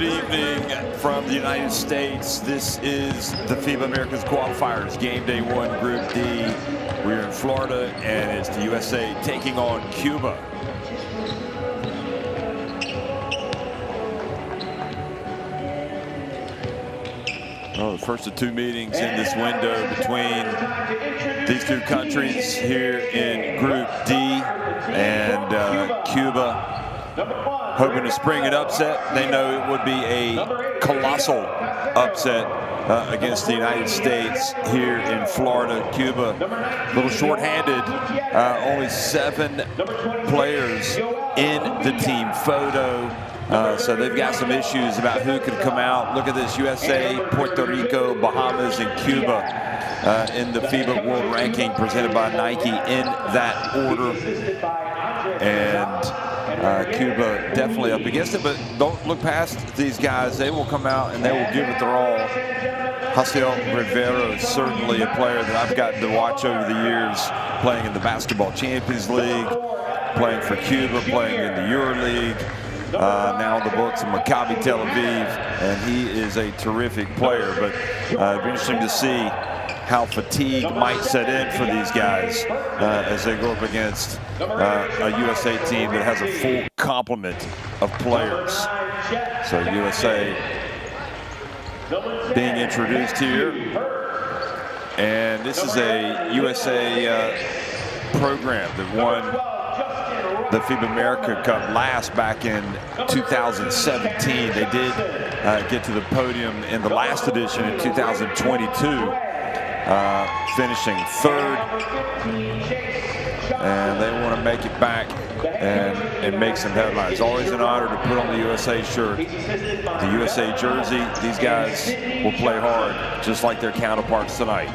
Good evening from the United States. This is the FIBA AmeriCup Qualifiers, game day 1, Group D. We're in Florida, and it's the USA taking on Cuba. Well, the first of 2 meetings in this window between these 2 countries here in Group D, and Cuba hoping to spring an upset. They know it would be a colossal upset against the United States here in Florida. Cuba a little short-handed, only 7 players in the team photo. So they've got some issues about who could come out. Look at this: USA, Puerto Rico, Bahamas, and Cuba in the FIBA World Ranking presented by Nike in that order. And Cuba definitely up against it, but don't look past these guys. They will come out and they will give it their all. Haciel Rivero is certainly a player that I've gotten to watch over the years, playing in the Basketball Champions League, playing for Cuba, playing in the EuroLeague. Now on the books of Maccabi Tel Aviv, and he is a terrific player. But it'd be interesting to see how fatigue might set in for these guys as they go up against a USA team that has a full complement of players. So USA being introduced here, and this is a USA program that won the FIBA AmeriCup last back in 2017. They did get to the podium in the last edition in 2022, finishing 3rd. And they want to make it back and make some headlines. Always an honor to put on the USA shirt, the USA jersey. These guys will play hard, just like their counterparts tonight.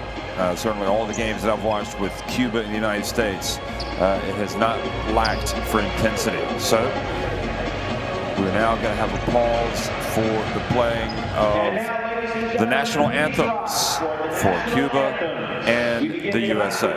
Certainly all the games that I've watched with Cuba and the United States, it has not lacked for intensity. So we're now going to have a pause for the playing of the national anthems for Cuba and the USA.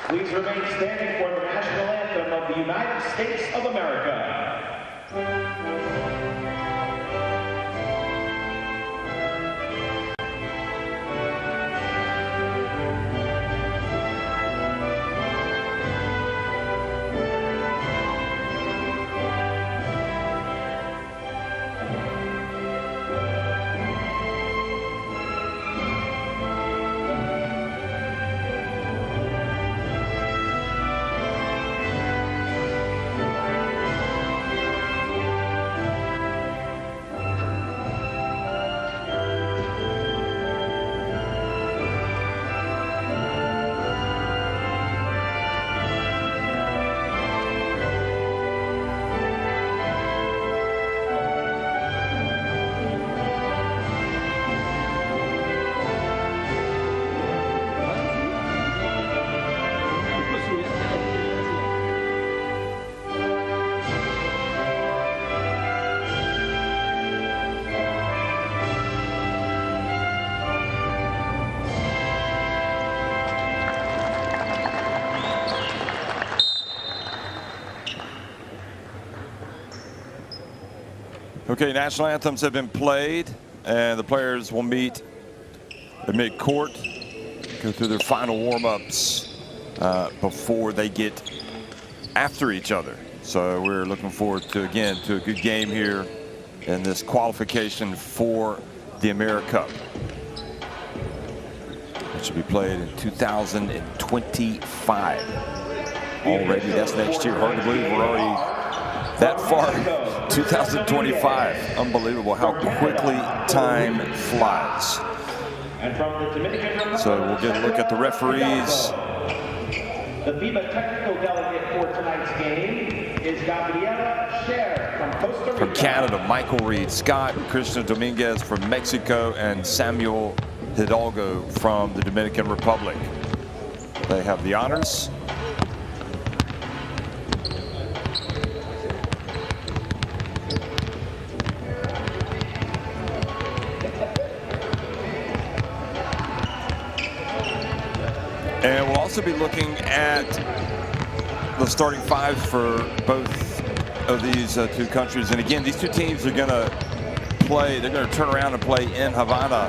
Please remain standing for the national anthem of the United States of America. Okay, national anthems have been played, and the players will meet at mid-court, go through their final warm-ups before they get after each other. So we're looking forward to, again, to a good game here in this qualification for the AmeriCup. which will be played in 2025. Already, that's next year. Hard to believe we're already that far. 2025. Unbelievable how quickly time flies. So we'll get a look at the referees. The FIBA technical delegate for tonight's game is Gabriela Scher from Costa Rica. From Canada, Michael Reed Scott, Christian Dominguez from Mexico, and Samuel Hidalgo from the Dominican Republic. They have the honors. And we'll also be looking at the starting fives for both of these two countries. And again, these two teams are going to play. They're going to turn around and play in Havana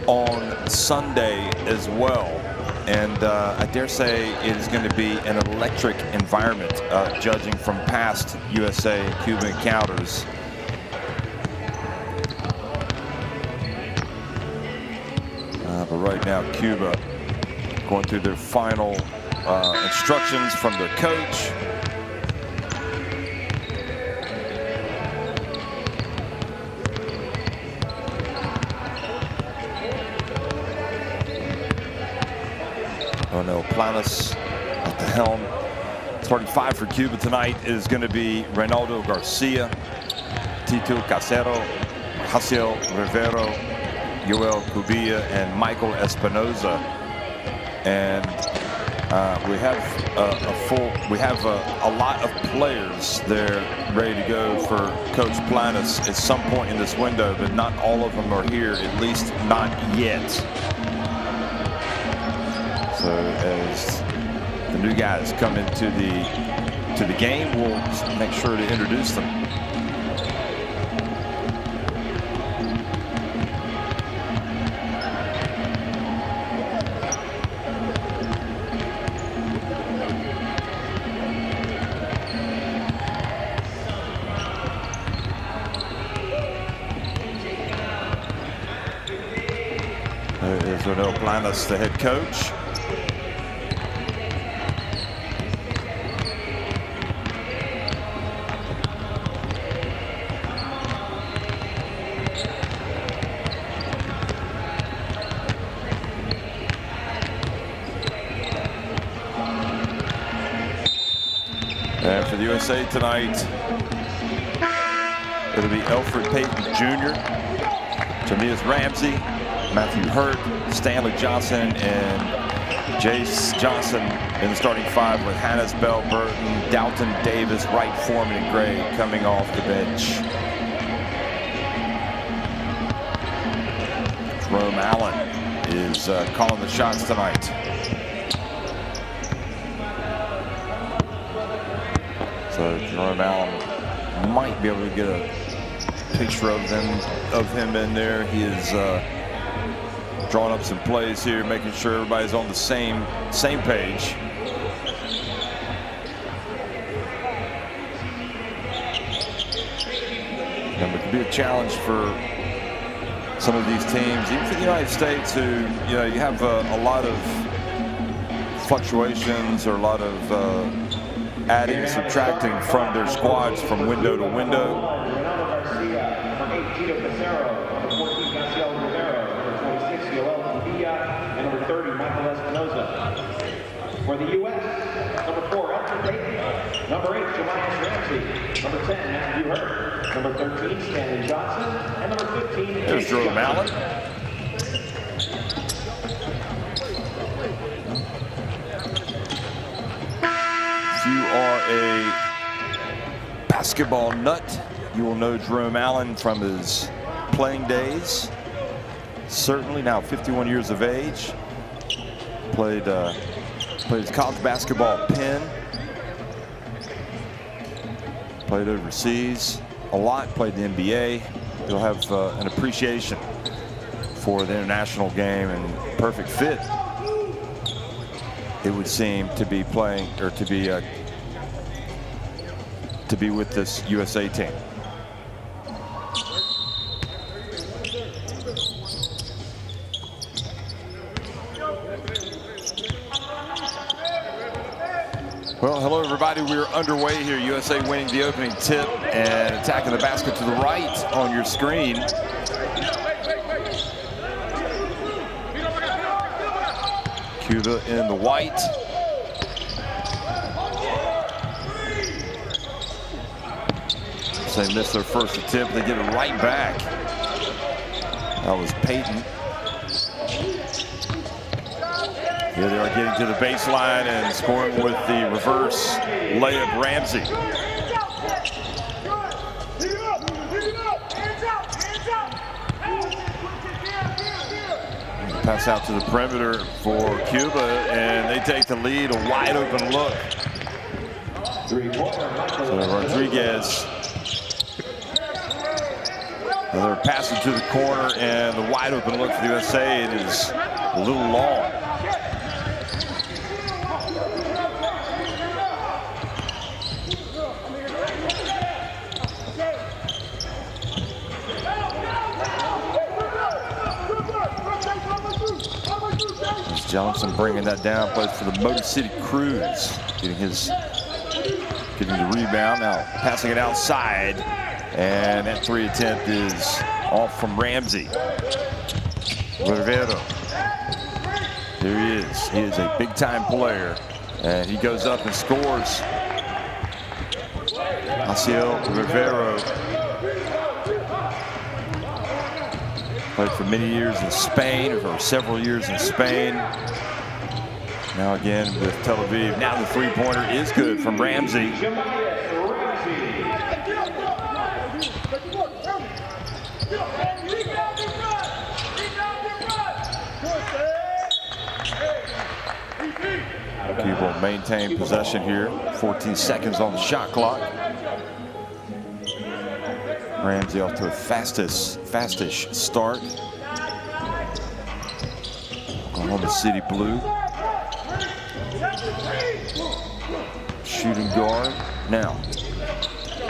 on Sunday as well. And I dare say it is going to be an electric environment, judging from past USA and Cuba encounters. But right now, Cuba going through their final instructions from their coach. Ronel Planas at the helm. Starting five for Cuba tonight is going to be Reynaldo Garcia, Tito Casero, Jaciel Rivero, Yoel Cubilla, and Michael Espinoza. And we have a lot of players there ready to go for Coach Planas at some point in this window, but not all of them are here, at least not yet. So as the new guys come into the game, we'll make sure to introduce them. There is Ronel Planas, the head coach. And for the USA tonight, it'll be Elfrid Payton Jr., Jamias Ramsey, Matthew Hurt, Stanley Johnson, and Jace Johnson in the starting five, with Hannes Bell Burton, Dalton Davis, Wright Foreman, and Gray coming off the bench. Jerome Allen is calling the shots tonight. So Jerome Allen might be able to get a picture of him in there. He is drawing up some plays here, making sure everybody's on the same page. And it could be a challenge for some of these teams, even for the United States, who, you know, you have a lot of fluctuations or a lot of adding and subtracting from their squads from window to window. For the U.S., number 4, Elfrid Payton. Number 8, Jamias Ramsey. Number 10, Matthew Hurt. Number 13, Stanley Johnson. And number 15, there's Jerome Allen. If you are a basketball nut, you will know Jerome Allen from his playing days. Certainly now 51 years of age. Played his college basketball at Penn. Played overseas a lot, played the NBA. He'll have an appreciation for the international game, and perfect fit, it would seem, to be playing, or to be with this USA team. Well, hello everybody. We're underway here. USA winning the opening tip and attacking the basket to the right on your screen. Cuba in the white. They missed their first attempt. They get it right back. That was Peyton. Here they are getting to the baseline and scoring with the reverse layup, Ramsey. Pass out to the perimeter for Cuba, and they take the lead. A wide open look. So Rodriguez. They're passing to the corner, and the wide open look for the USA. It is a little long. Johnson bringing that down, plays for the Motor City Cruise, getting the rebound. Now passing it outside, and that three attempt is off from Ramsey. Rivero. Here he is. He is a big-time player, and he goes up and scores. Maciel Rivero. Played for many years in Spain, or several years in Spain. Now again with Tel Aviv. Now the three-pointer is good from Ramsey. Cuba will maintain possession here. 14 seconds on the shot clock. Ramsey off to a fastish start. Oklahoma City blue. Shooting guard. Now,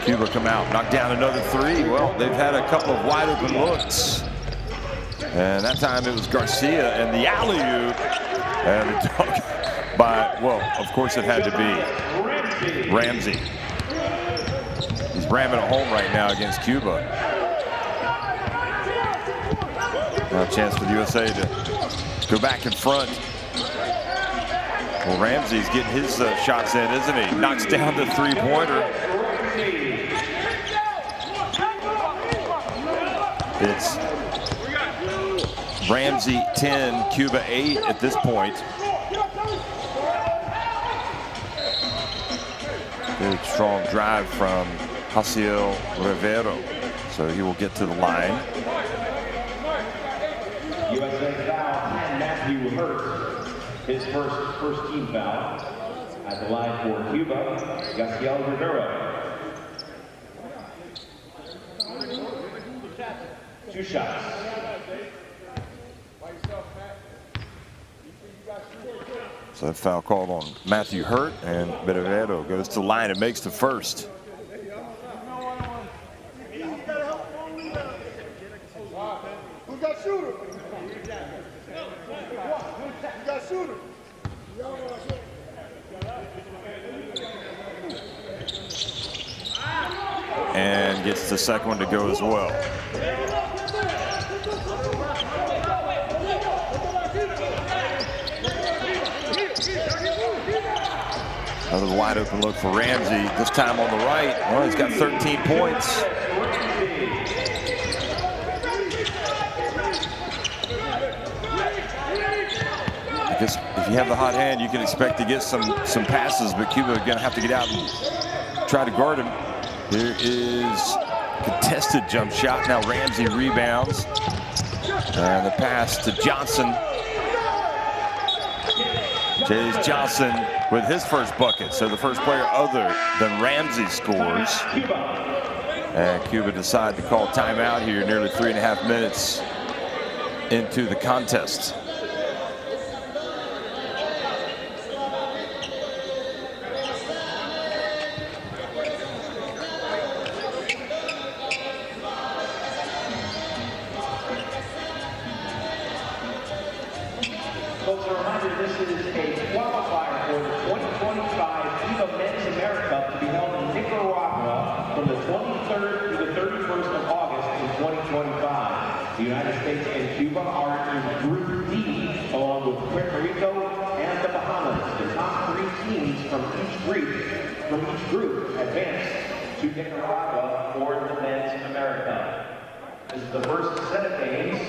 Cuba come out, knock down another three. Well, they've had a couple of wide open looks. And that time it was Garcia and the alley-oop. And the dunk by, well, of course it had to be Ramsey. He's ramming it home right now against Cuba. Now a chance for the USA to go back in front. Well, Ramsey's getting his shots in, isn't he? Knocks down the three-pointer. It's Ramsey 10, Cuba 8 at this point. Good strong drive from Maciel Rivero. So he will get to the line. USA foul and Matthew Hurt. His first team foul at the line for Cuba, Maciel Rivero. 2 shots. So that foul called on Matthew Hurt, and Rivero goes to the line and makes the first. Who's got shooter? You got shooter. And gets the second one to go as well. Another wide open look for Ramsey, this time on the right. Well, he's got 13 points. I guess if you have the hot hand, you can expect to get some passes, but Cuba are going to have to get out and try to guard him. Here is contested jump shot. Now Ramsey rebounds. And the pass to Johnson. Jays Johnson with his first bucket. So the first player other than Ramsey scores. And Cuba decide to call timeout here nearly 3.5 minutes into the contest. Folks, a reminder, this is a qualifier for the 2025 FIBA The United States and Cuba are in Group D, along with Puerto Rico and the Bahamas. The top 3 teams from each group advance to Nicaragua for the men's AmeriCup. This is the first set of games.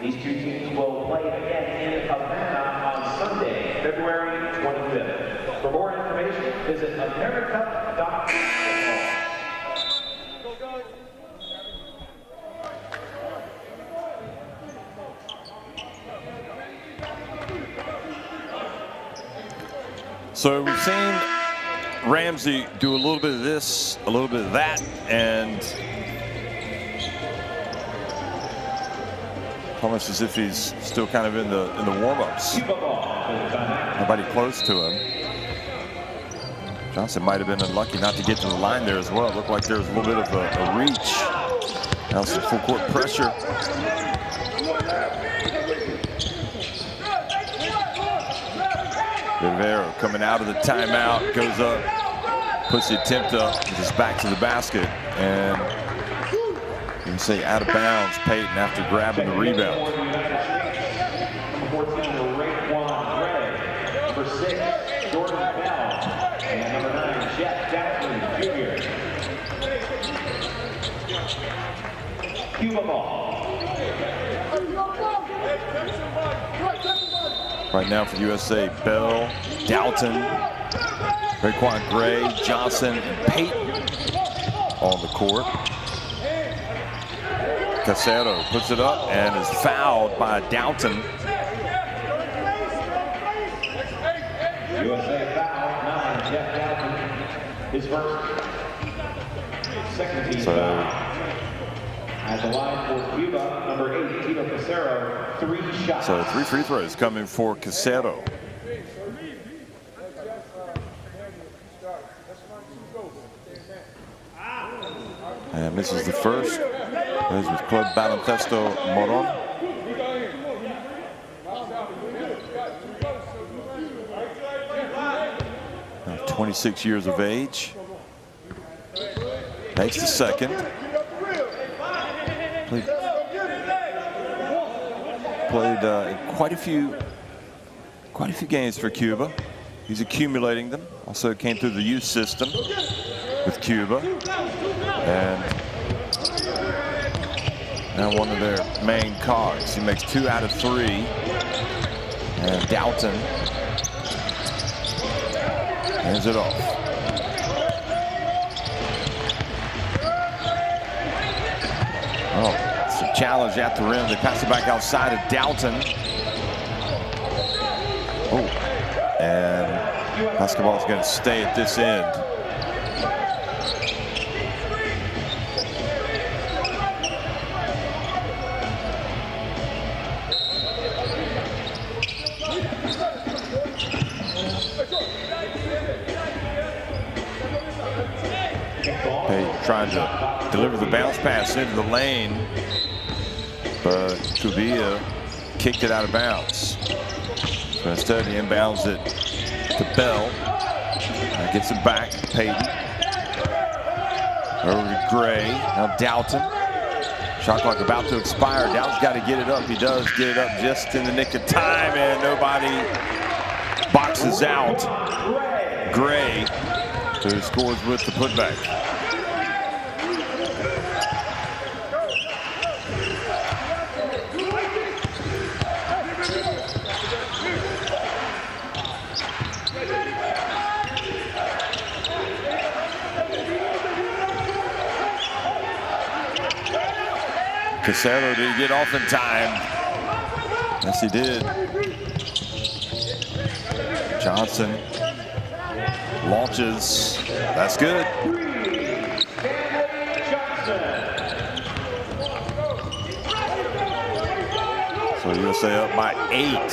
These 2 teams will play again in Havana on Sunday, February 25th. For more information, visit americup.com. So we've seen Ramsey do a little bit of this, a little bit of that, and almost as if he's still kind of in the warm-ups. Nobody close to him. Johnson might have been unlucky not to get to the line there as well. It looked like there was a little bit of a reach. Now some full court pressure. Rivero coming out of the timeout, goes up, puts the attempt up with his back to the basket, and you can say out of bounds. Payton after grabbing the rebound. Number 14, Number 6, Jordan Bell, and number 9, Jeff Jackson Jr. Cuba ball. Right now for USA, Bell, Dalton, Raekwon Gray, Johnson, and Payton on the court. Casero puts it up and is fouled by Dalton. USA foul, 9, Jeff Dalton, his first. Second team foul. At the line for Cuba, number 8, Tito Casero, 3 shots. So 3 free throws coming for Casero. And misses the first. Goes with Club Baloncesto Moron. 26 years of age. Makes the second. Played in quite a few games for Cuba. He's accumulating them. Also came through the youth system with Cuba, and now one of their main cogs. He makes 2 out of 3, and Dalton hands it off. Oh. Challenge at the rim. They pass it back outside of Dalton. Oh, and basketball is going to stay at this end. Payton trying to deliver the bounce pass into the lane, but Cubilla kicked it out of bounds. So instead he inbounds it to Bell. Gets it back to Payton. Over to Gray. Now Dalton. Shot clock about to expire. Dalton's got to get it up. He does get it up just in the nick of time, and nobody boxes out Gray, who scores with the putback. Casero did get off in time. Yes, he did. Johnson launches. That's good. So USA up by 8.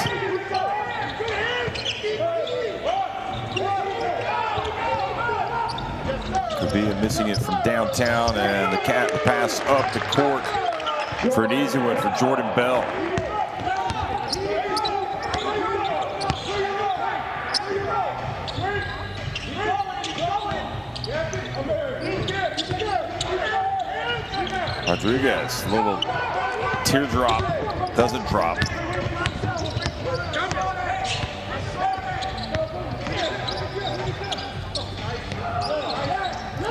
Cubilla missing it from downtown, and the pass up the court for an easy one for Jordan Bell. Rodriguez, a little teardrop, doesn't drop.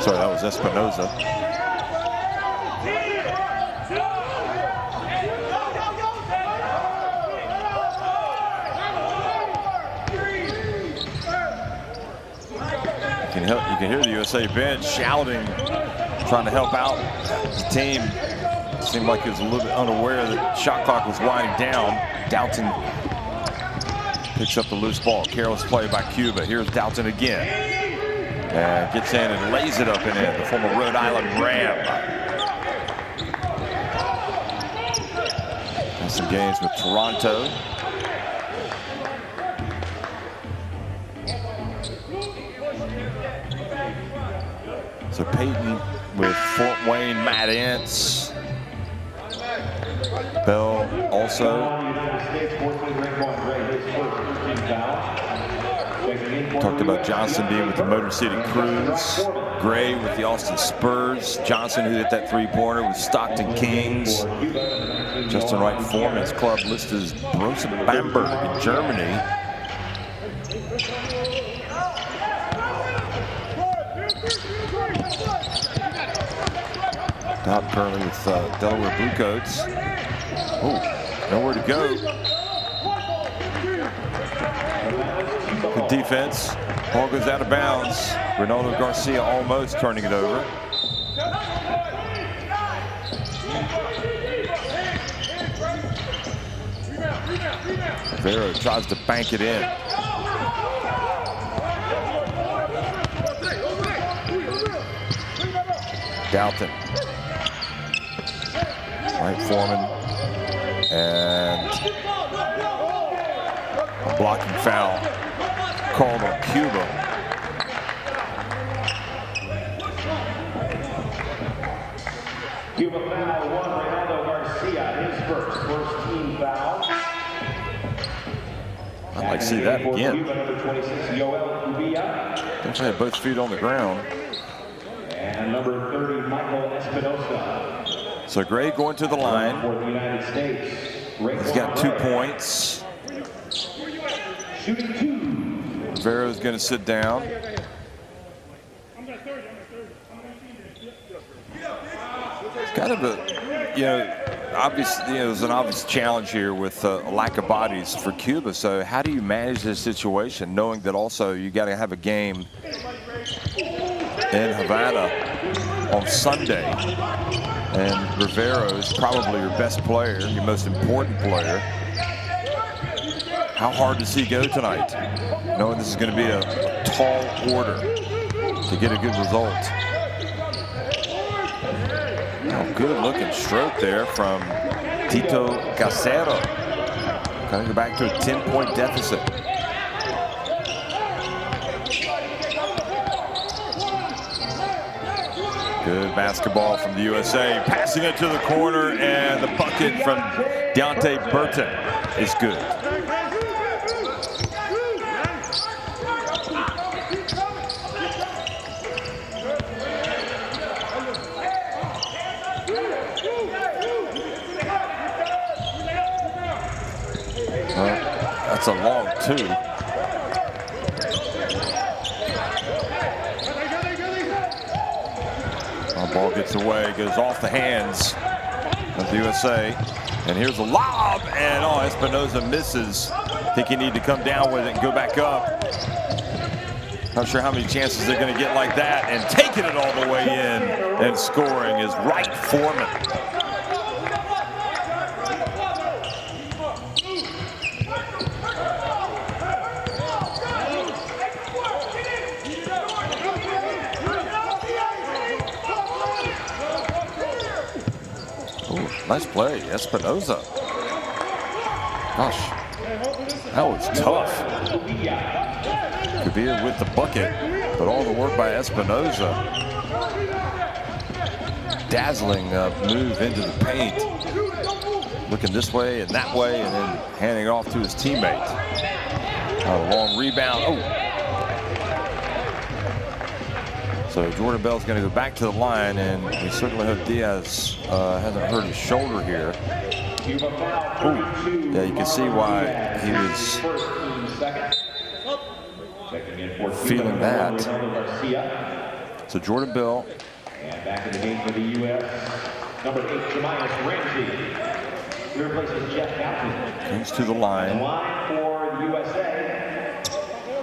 Sorry, that was Espinoza. You can hear the USA bench shouting, trying to help out the team. It seemed like he was a little bit unaware that shot clock was winding down. Doughton picks up the loose ball. Careless play by Cuba. Here's Doughton again. And gets in and lays it up and in. The former Rhode Island Ram. Has some games with Toronto. So Peyton with Fort Wayne, Matt Ince. Bell also. Talked about Johnson being with the Motor City Cruise. Gray with the Austin Spurs. Johnson, who hit that three-pointer, with Stockton Kings. Justin Wright Foreman's club listed as Borussia Bamberg in Germany. Out currently with Delaware Bluecoats. Oh, nowhere to go. Good defense. Ball goes out of bounds. Ronaldo Garcia almost turning it over. Vero tries to bank it in. Doughton. Right, Foreman, and a blocking foul called on Cuba. Cuba foul one, Ronaldo Garcia, his first team foul. I'd like to see that again. Cuba, number 26, Definitely had both feet on the ground. And number 30, Michael Espinosa. So Gray going to the line. For the United States. He's got 2 points. Shooting two. Vero's going to sit down. It's kind of a, obviously, there's an obvious challenge here with a lack of bodies for Cuba. So how do you manage this situation, knowing that also you got to have a game in Havana on Sunday? And Rivero is probably your best player, your most important player. How hard does he go tonight, knowing this is going to be a tall order to get a good result? Oh, good looking stroke there from Tito Casero. Going to go back to a 10-point deficit. Good basketball from the USA, passing it to the corner, and the bucket from Deontay Burton is good. That's a long two. Ball gets away, goes off the hands of the USA. And here's a lob, and Espinoza misses. Think he need to come down with it and go back up. Not sure how many chances they're going to get like that. And taking it all the way in and scoring is Wright Foreman. Nice play, Espinoza. Gosh, that was tough. Kabir with the bucket, but all the work by Espinoza. Dazzling move into the paint. Looking this way and that way, and then handing it off to his teammate. A long rebound. Oh. So Jordan Bell's going to go back to the line, and we certainly hope Diaz hasn't hurt his shoulder here. Ooh, yeah, you can see why he was feeling that. So Jordan Bell. And back in the game for the U.S., number 8, Jemias Ramsey. He replaces Jeff Galton. Comes to the line. And line for the USA,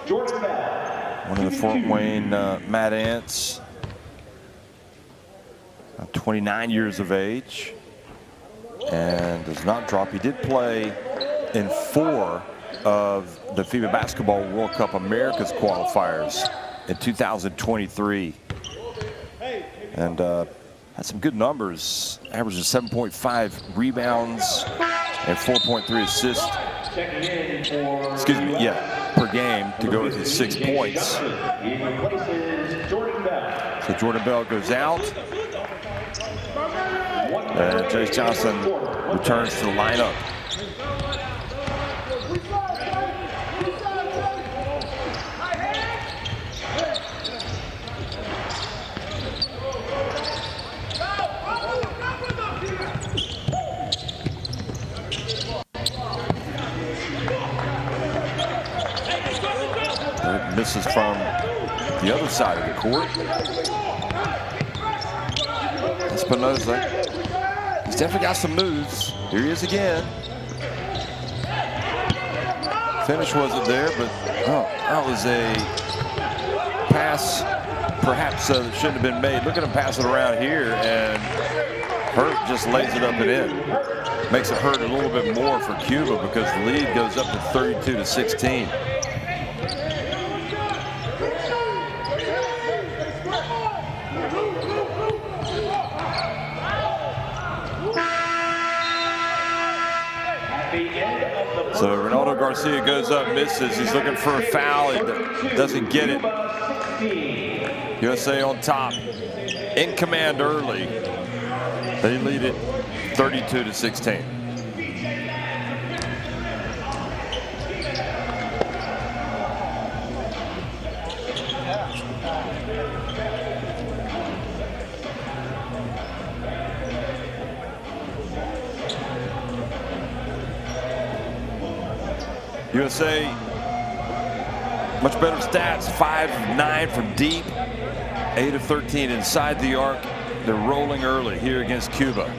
Jordan Bell. One of the Fort Wayne Mad Ants. 29 years of age. And does not drop. He did play in 4 of the FIBA Basketball World Cup America's qualifiers in 2023. And had some good numbers. Averaging 7.5 rebounds and 4.3 assists. Excuse me, yeah, per game to go with his 6 points. So Jordan Bell goes out. And Jace Johnson returns to the lineup. Misses from the other side of the court. Espinoza. He's definitely got some moves. Here he is again. Finish wasn't there, but that was a pass perhaps that shouldn't have been made. Look at him pass it around here, and Hurt just lays it up and in. Makes it hurt a little bit more for Cuba because the lead goes up to 32-16. So Ronaldo Garcia goes up, misses. He's looking for a foul. He doesn't get it. USA on top, in command early. They lead it 32-16. USA, much better stats, 5 of 9 from deep, 8 of 13 inside the arc. They're rolling early here against Cuba.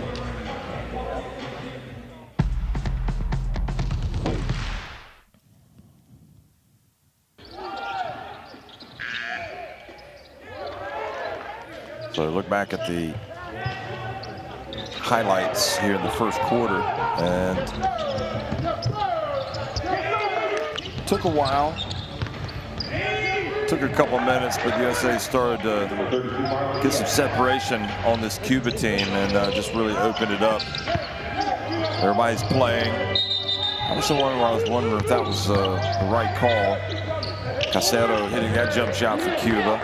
So look back at the highlights here in the first quarter, and took a while, took a couple minutes, but USA started to get some separation on this Cuba team and just really opened it up. Everybody's playing. I was wondering if that was the right call. Casero hitting that jump shot for Cuba.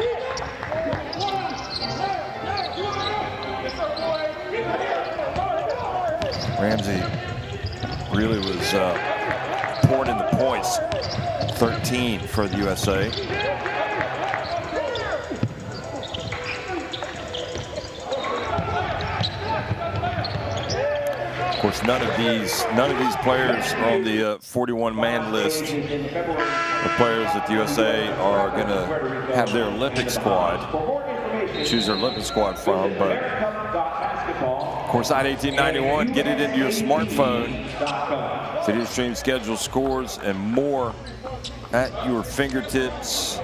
Ramsey really was poured into points. 13 for the USA. Of course, none of these players are on the 41-man list. The players that the USA are going to have their Olympic squad, choose their Olympic squad from. But of course, side 1891, get it into your smartphone. Video stream schedule, scores, and more at your fingertips.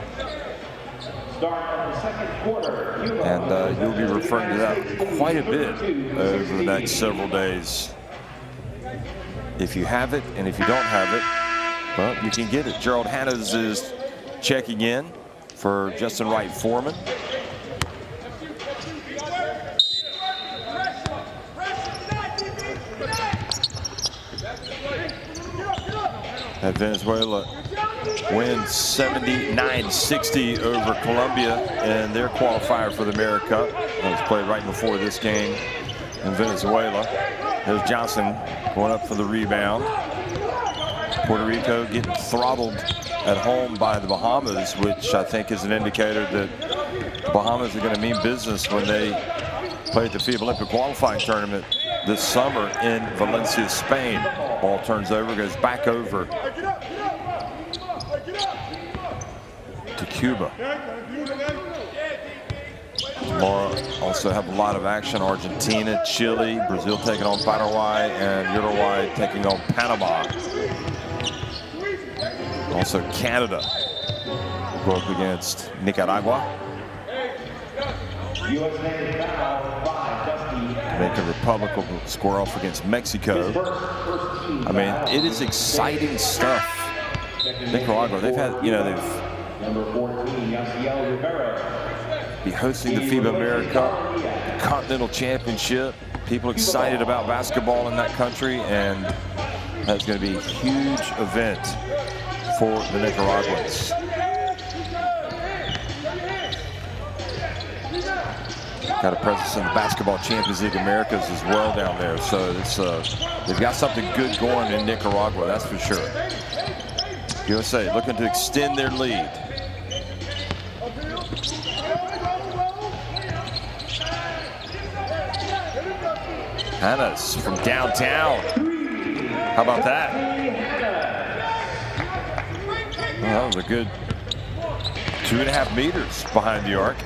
And you'll be referring to that quite a bit over the next several days. If you have it, and if you don't have it, well, you can get it. Gerald Hannes is checking in for Justin Wright Foreman. And Venezuela wins 79-60 over Colombia in their qualifier for the AmeriCup. That was played right before this game in Venezuela. There's Johnson going up for the rebound. Puerto Rico getting throttled at home by the Bahamas, which I think is an indicator that The Bahamas are going to mean business when they play at the FIBA Olympic qualifying tournament this summer in Valencia, Spain. Ball turns over, goes back over to Cuba. Tomorrow also have a lot of action. Argentina, Chile, Brazil taking on Paraguay, and Uruguay taking on Panama. Also Canada go up against Nicaragua. Dominican Republic will square off against Mexico. I mean, it is exciting stuff. Nicaragua, they've had, you know, they've be hosting the FIBA AmeriCup, the Continental Championship. People excited about basketball in that country, and that's going to be a huge event for the Nicaraguans. Got a presence in the Basketball Champions League Americas as well down there, so it's they've got something good going in Nicaragua, that's for sure. USA looking to extend their lead. Hannes from downtown. How about that? Well, that was a good 2.5 meters behind the arc.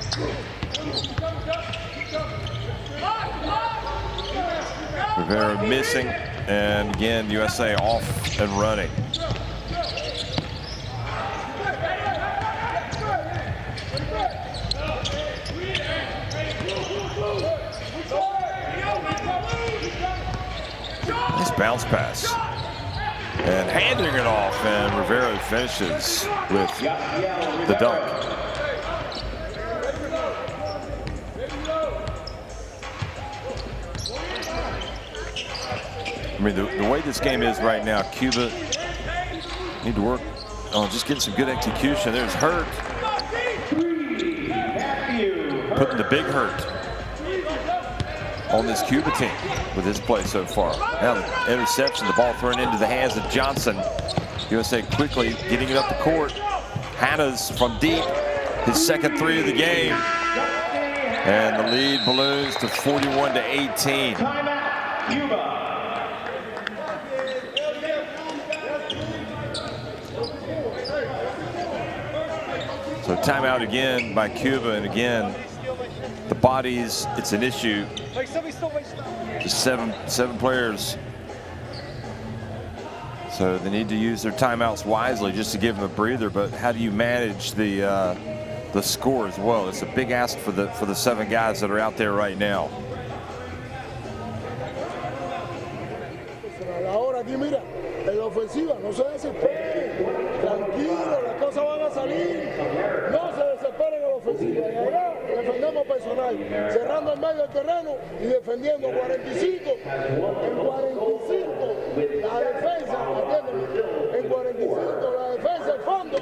Rivera missing, and again, USA off and running. Nice bounce pass. And handing it off, and Rivera finishes with the dunk. I mean, the way this game is right now, Cuba need to work on just getting some good execution. There's Hurt. Putting the big Hurt on this Cuba team with his play so far. Now the interception, the ball thrown into the hands of Johnson. USA quickly getting it up the court. Hannes from deep, his second three of the game. And the lead balloons to 41-18. Cuba. So timeout again by Cuba, and again, the bodies, it's an issue. Just seven players. So they need to use their timeouts wisely just to give them a breather, but how do you manage the score as well? It's a big ask for the 7 guys that are out there right now. Ahora aquí mira, en la ofensiva no se desesperen, tranquilo, las cosas van a salir, no se desesperen en la ofensiva, y allá defendemos personal, cerrando el medio del terreno y defendiendo 45, en 45 la defensa, atiéndeme, en 45 la defensa, el fondo,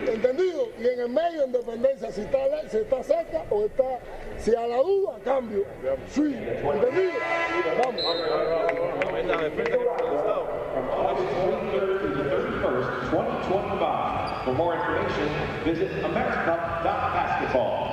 entendido, y en el medio en dependencia, si está cerca o está, si a la duda, cambio, swing, entendido, vamos. From August 23rd through the 31st, 2025. For more information, visit americup.basketball.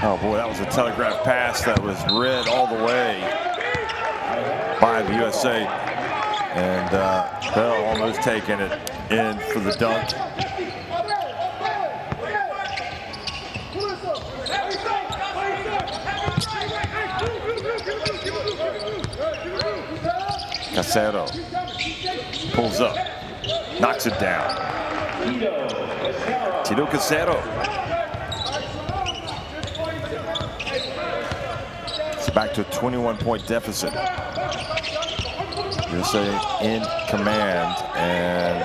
Oh boy, that was a telegraph pass that was read all the way by the USA, and Bell almost taking it in for the dunk. Casero pulls up, knocks it down. Tito Casero. It's back to a 21-point deficit. USA in command, and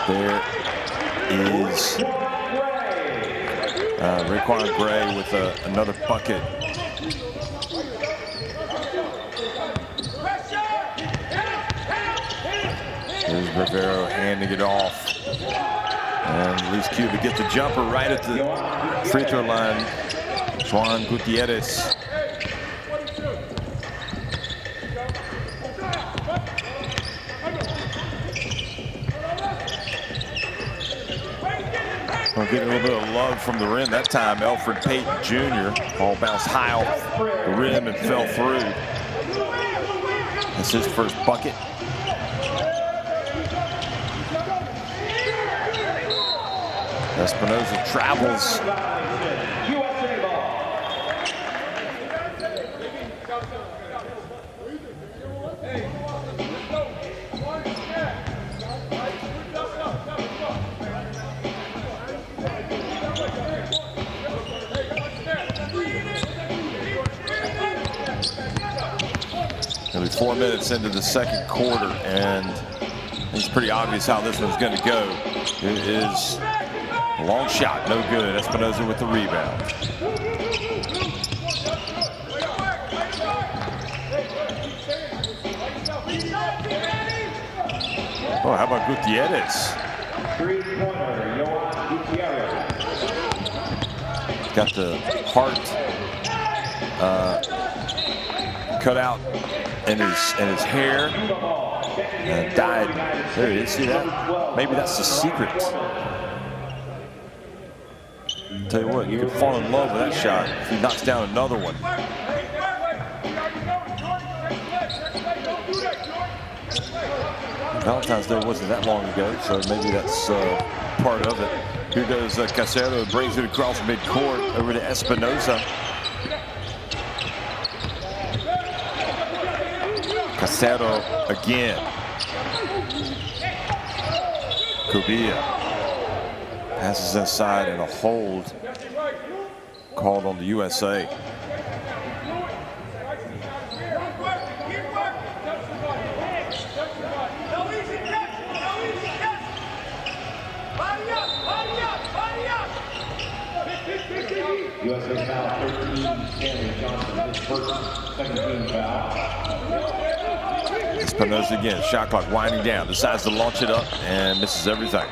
there is Raquan Gray with another bucket. There's Rivero handing it off. And at least Cuba gets a jumper right at the free throw line. Juan Gutierrez. We're getting a little bit of love from the rim that time. Alfred Payton Jr. Ball bounced high off the rim and fell through. That's his first bucket. Espinoza travels. Nearly 4 minutes into the second quarter, and it's pretty obvious how this one's going to go. It is a long shot, no good. Espinoza with the rebound. Oh, how about Gutierrez? Three-pointer, Johan Gutierrez. Got the heart cut out in his hair and dyed. There he is. See that? Maybe that's the secret. Tell you what, you can fall in love with that shot if he knocks down another one. Valentine's Day wasn't that long ago, so maybe that's part of it. Here goes Casero, brings it across midcourt over to Espinoza. Casero again. Cubilla passes inside, and a hold called on the USA. USA foul 13, Stanley Johnson, his first 17 foul. Espinoza again, shot clock winding down, decides to launch it up and misses everything.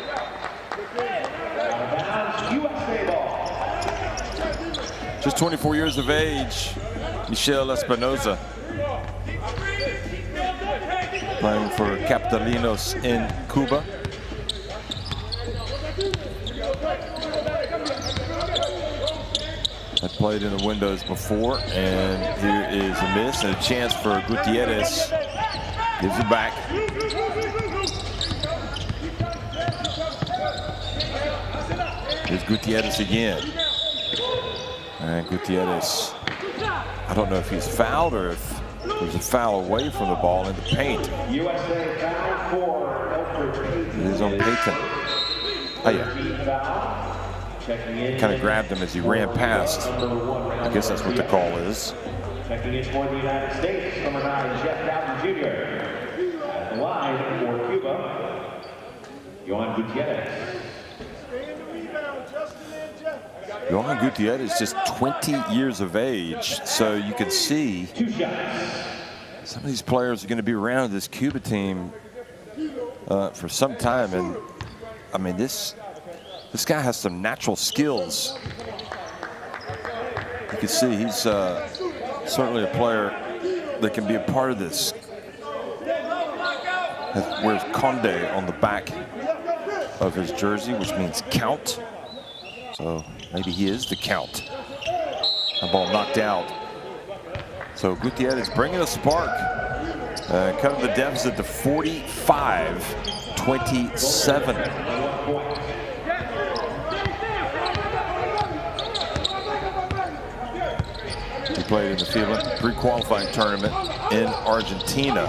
Just 24 years of age, Michel Espinoza, playing for Capitalinos in Cuba. Had played in the windows before, and here is a miss and a chance for Gutierrez. Gives it back. Here's Gutierrez again. And Gutierrez, I don't know if he's fouled or if there's a foul away from the ball in the paint. It is on Payton. Oh yeah. Kind of grabbed him as he ran past. I guess that's what the call is. Checking in for the United States, number 9, Jeff Dowden Jr. At the line for Cuba, Johan Gutierrez. Johan Gutierrez is just 20 years of age, so you can see some of these players are going to be around this Cuba team for some time. And I mean, this guy has some natural skills. You can see he's certainly a player that can be a part of this. Wears Conde on the back of his jersey, which means count. So maybe he is the count. That ball knocked out. So Gutierrez bringing a spark. Cutting the deficit to 45-27. He played in the FIBA pre-qualifying tournament in Argentina,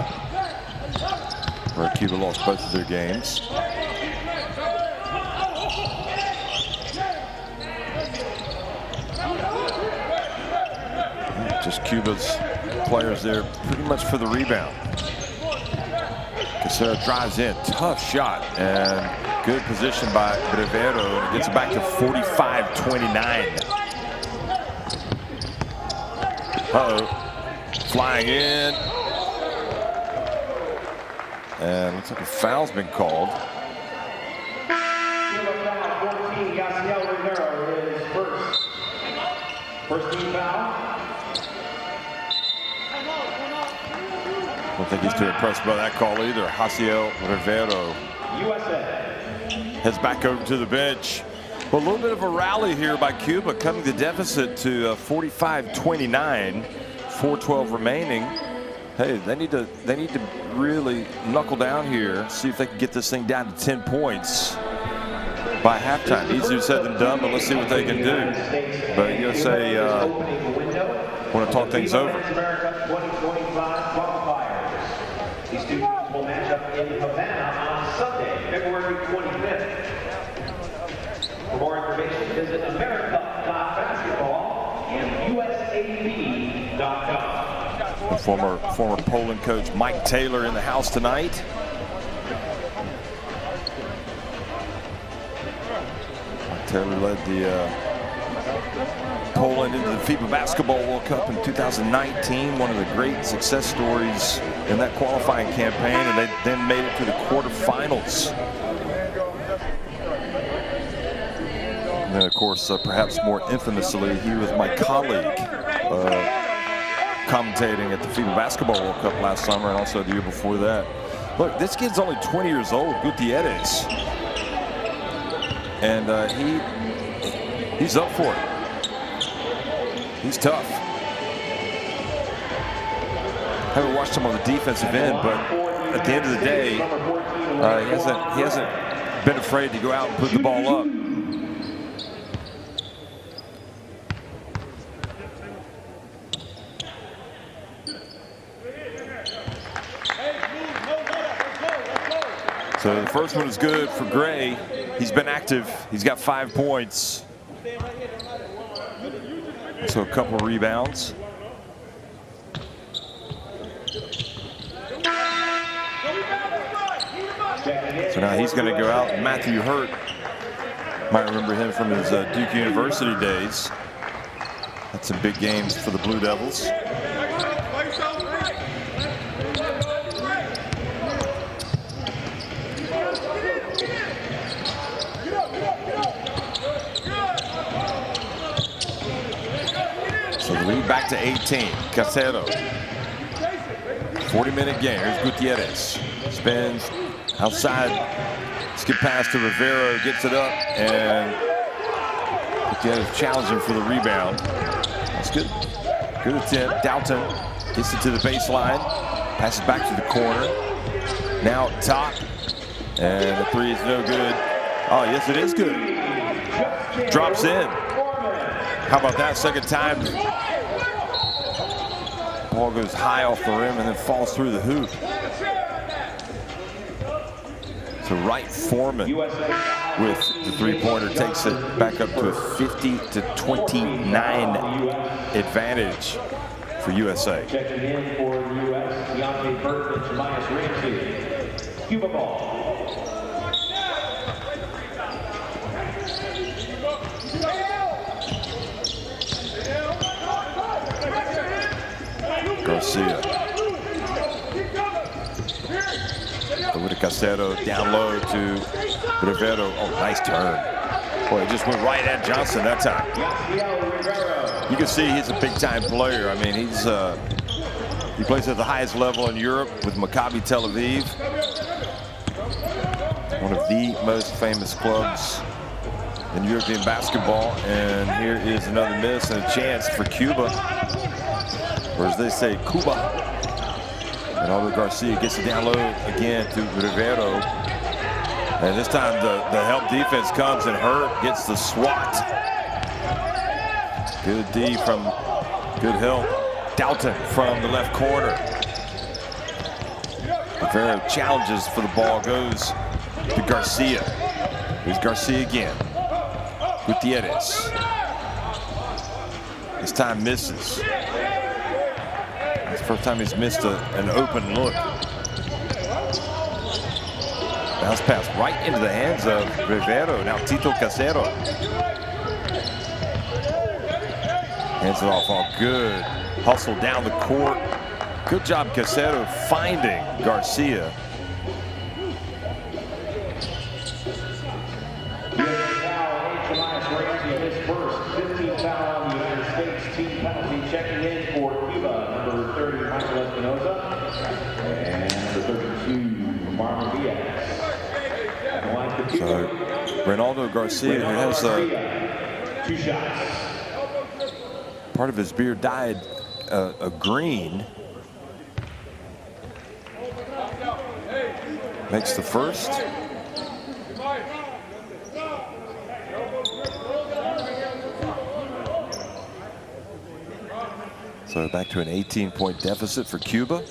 where Cuba lost both of their games. Just Cuba's players there pretty much for the rebound. Casero drives in, tough shot, and good position by Rivero. Gets it back to 45-29. Uh-oh, flying in. And looks like a foul's been called. First team foul. Don't think he's too impressed by that call either. Jaciel Rivero USA heads back over to the bench. Well, a little bit of a rally here by Cuba, coming to deficit to 45-29, 4:12 remaining. Hey, they need to really knuckle down here, see if they can get this thing down to 10 points by halftime. Easier said than done, but let's see what they can do. But USA want to talk things over. AmeriCup 2025 qualifiers. These two teams will match up in Havana on Sunday, February 25th. For more information, visit AmeriCup.basketball and USAB.com. Former Poland coach Mike Taylor in the house tonight. Mike Taylor led the Poland into the FIBA Basketball World Cup in 2019. One of the great success stories in that qualifying campaign, and they then made it to the quarterfinals. And then, of course, perhaps more infamously, he was my colleague commentating at the FIBA Basketball World Cup last summer and also the year before that. Look, this kid's only 20 years old, Gutierrez. And he's up for it. He's tough. Haven't watched him on the defensive end, but at the end of the day, he hasn't been afraid to go out and put the ball up. So the first one is good for Gray. He's been active. He's got 5 points. So a couple of rebounds. So now he's going to go out. Matthew Hurt, might remember him from his Duke University days. Had some big games for the Blue Devils. So the lead back to 18. Casero. 40-minute game. Here's Gutierrez. Spins outside. Skip pass to Rivero. Gets it up. And Gutierrez challenging for the rebound. That's good. Good attempt. Doughton gets it to the baseline. Passes back to the corner. Now top. And the three is no good. Oh, yes, it is good. Drops in. How about that? Second time. Ball goes high off the rim and then falls through the hoop. So Wright Foreman with the three-pointer takes it back up to a 50-29 advantage for USA. Checking in for the U.S., Deontay Burke and Tobias Ramsey. Cuba ball. Garcia. Over to Casero, down low to Rivero. Oh, nice turn. Boy, it just went right at Johnson that time. You can see he's a big-time player. I mean, he plays at the highest level in Europe with Maccabi Tel Aviv. One of the most famous clubs in European basketball. And here is another miss and a chance for Cuba. Or as they say, Cuba. And Albert Garcia gets it down low again to Rivero. And this time the help defense comes and Hurt gets the swat. Good D from good help. Doughton from the left corner. Rivero challenges for the ball, goes to Garcia. Here's Garcia again. Gutierrez. This time misses. It's the first time he's missed an open look. Bounce pass right into the hands of Rivero. Now Tito Casero. Hands it off all good. Hustle down the court. Good job, Casero, finding Garcia. His first 15 foul on the United States team penalty. Checking in for Cuba, number 30, Michael Espinoza, and number 32, Marvin Diaz. So Ronaldo Garcia, who has 2 shots. Part of his beard dyed a green, makes the first. So back to an 18-point deficit for Cuba,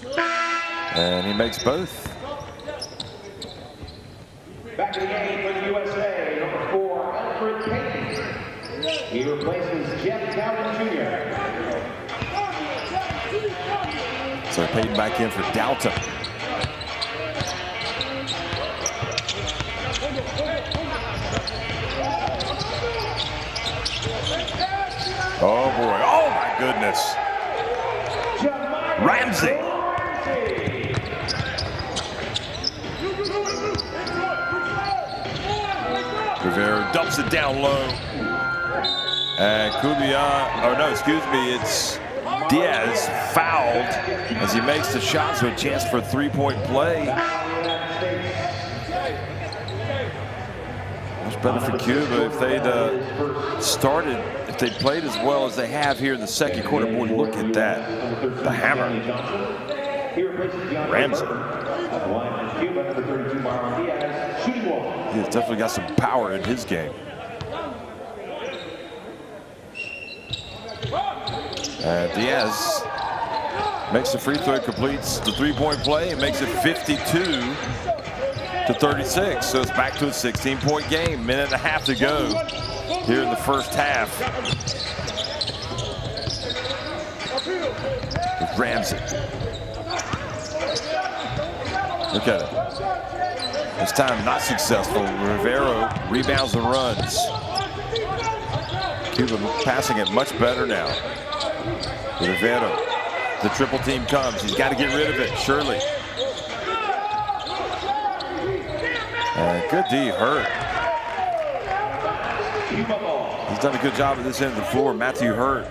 and he makes both. Back in the game for the USA, number 4, Alfred Payton. He replaces Jeff Dowden Jr. So Payton back in for Dalton. Oh boy, oh my goodness. Ramsey. Rivera dumps it down low. And it's Diaz fouled as he makes the shot, so a chance for a 3-point play. Much better for Cuba if they'd started, if they played as well as they have here in the second quarter. Boy, look at that. The hammer. Ramsey. He's definitely got some power in his game. Diaz makes the free throw, completes the 3-point play, and makes it 52 to 36. So it's back to a 16-point game. Minute and a half to go here in the first half. With Ramsey. Look at it. This time not successful. Rivero rebounds and runs. Cuba passing it much better now. Rivero. The triple team comes. He's got to get rid of it, surely. Good D, Hurt. He's done a good job at this end of the floor. Matthew Hurt.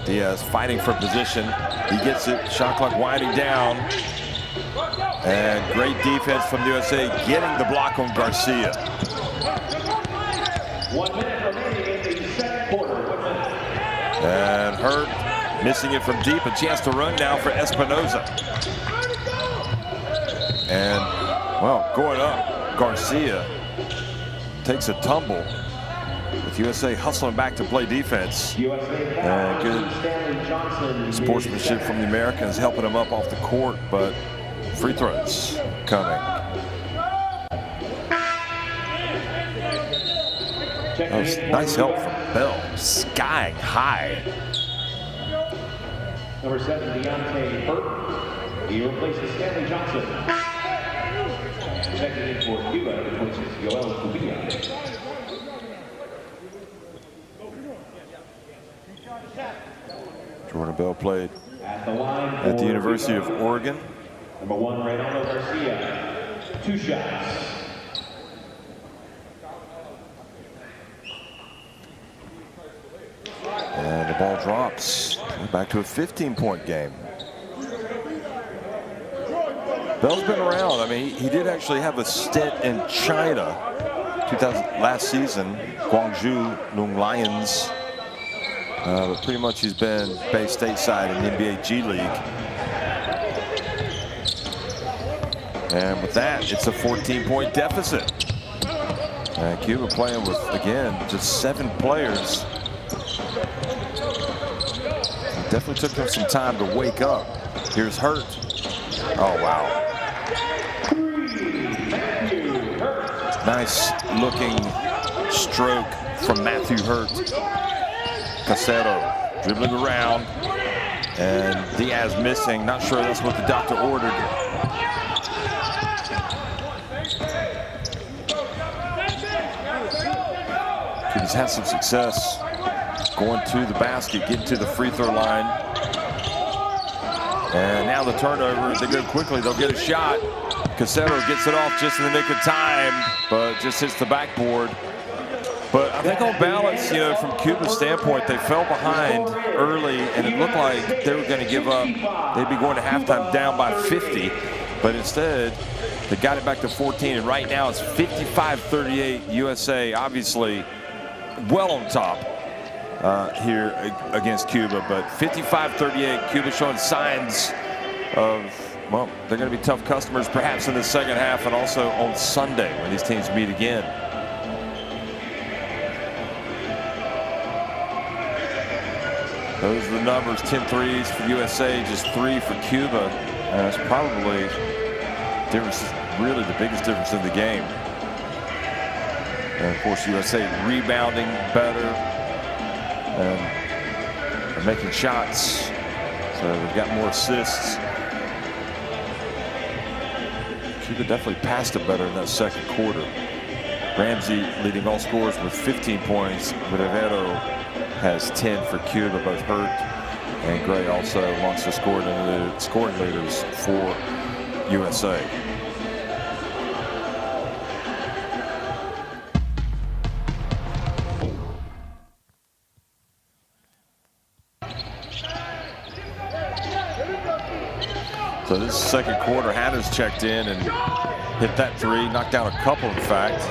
Diaz fighting for position. He gets it. Shot clock winding down. And great defense from the USA, getting the block on Garcia. 1 minute remaining in the second quarter. And Hurt missing it from deep. A chance to run now for Espinoza. And, well, going up, Garcia takes a tumble. With USA hustling back to play defense. And good sportsmanship from the Americans, helping them up off the court, but free throws coming. That was nice help from Bell, skying high. Number 7, Deontay Hurt. He replaces Stanley Johnson. Checking in for Cuba, which is Yoel Kubia. Jordan Bell played at the University of Oregon. Number 1, Ronaldo Garcia. 2 shots. And the ball drops. Back to a 15-point game. Bell's been around. I mean, he did actually have a stint in China last season. Guangzhou Nung Lions. But pretty much he's been based stateside in the NBA G League. And with that, it's a 14-point deficit. And Cuba playing with, again, just 7 players. It definitely took him some time to wake up. Here's Hurt. Oh, wow. Nice looking stroke from Matthew Hurt. Casero dribbling around, and Diaz missing. Not sure that's what the doctor ordered. He's had some success going to the basket, getting to the free throw line. And now the turnover, they go quickly, they'll get a shot. Casero gets it off just in the nick of time, but just hits the backboard. But I think on balance, you know, from Cuba's standpoint, they fell behind early, and it looked like they were going to give up. They'd be going to halftime down by 50, but instead, they got it back to 14, and right now it's 55-38 USA, obviously well on top here against Cuba, but 55-38, Cuba showing signs of, well, they're going to be tough customers perhaps in the second half and also on Sunday when these teams meet again. Those are the numbers, 10 threes for USA, just 3 for Cuba. That's probably really the biggest difference in the game. And of course, USA rebounding better and making shots. So we've got more assists. Cuba definitely passed it better in that second quarter. Ramsey leading all scorers with 15 points. Rivero has 10 for Cuba, both Hurt and Gray also amongst the scoring leaders for USA. So this second quarter, Hannah's checked in and hit that three, knocked down a couple in fact.